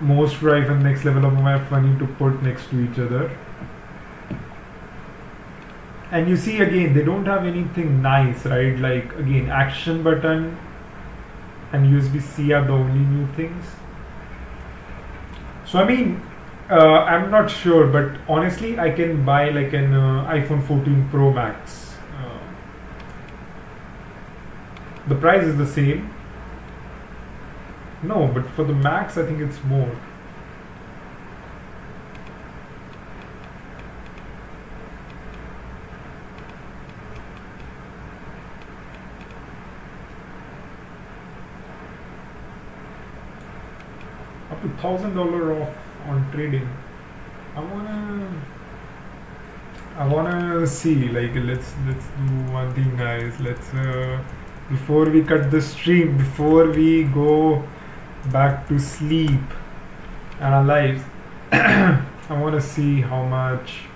most drive and next level of mobile funny to put next to each other. And you see, again, they don't have anything nice, right? Like, again, action button and USB-C are the only new things. So I mean, I'm not sure, but honestly, I can buy like an iPhone 14 Pro Max. The price is the same. No, but for the Max, I think it's more. Up to $1,000 off on trading. I wanna see, like, let's do one thing, guys. Let's before we cut the stream, before we go back to sleep and our lives, I want to see how much.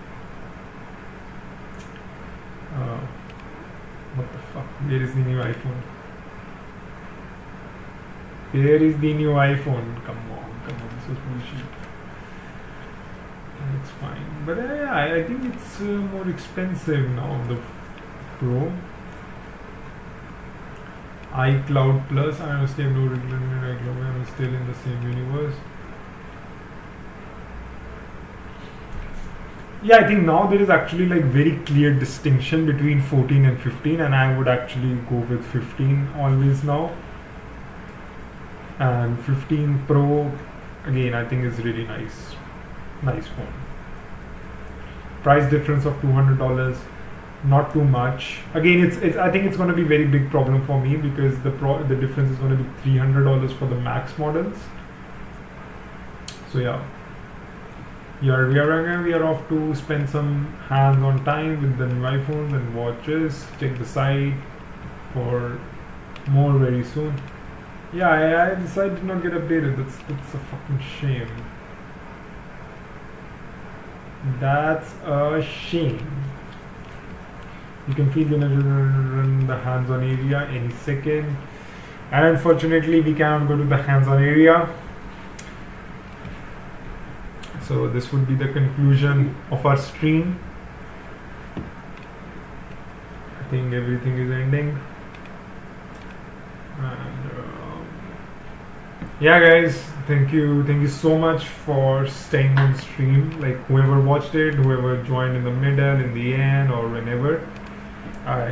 What the fuck? Where is the new iPhone? Where is the new iPhone? Come on, this was bullshit. It's fine, but I think it's more expensive now. The Pro. iCloud Plus. I understand no regular iCloud. I'm still in the same universe. Yeah, I think now there is actually like very clear distinction between 14 and 15, and I would actually go with 15 always now. And 15 Pro, again, I think is really nice phone. Price difference of $200, not too much. Again, it's I think it's going to be a very big problem for me because the difference is going to be $300 for the Max models. So yeah. We are off to spend some hands-on time with the new iPhones and watches. Check the site for more very soon. Yeah, the site did not get updated. That's a fucking shame. That's a shame. You can feel the hands-on area any second. And unfortunately, we cannot go to the hands-on area. So this would be the conclusion of our stream. I think everything is ending. And yeah, guys, thank you so much for staying on stream. Like whoever watched it, whoever joined in the middle, in the end, or whenever. I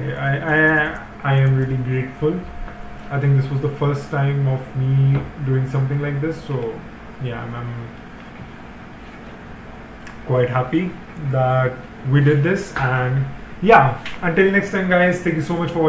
am really grateful. I think this was the first time of me doing something like this. So yeah, I'm quite happy that we did this. And yeah, until next time, guys, thank you so much for watching.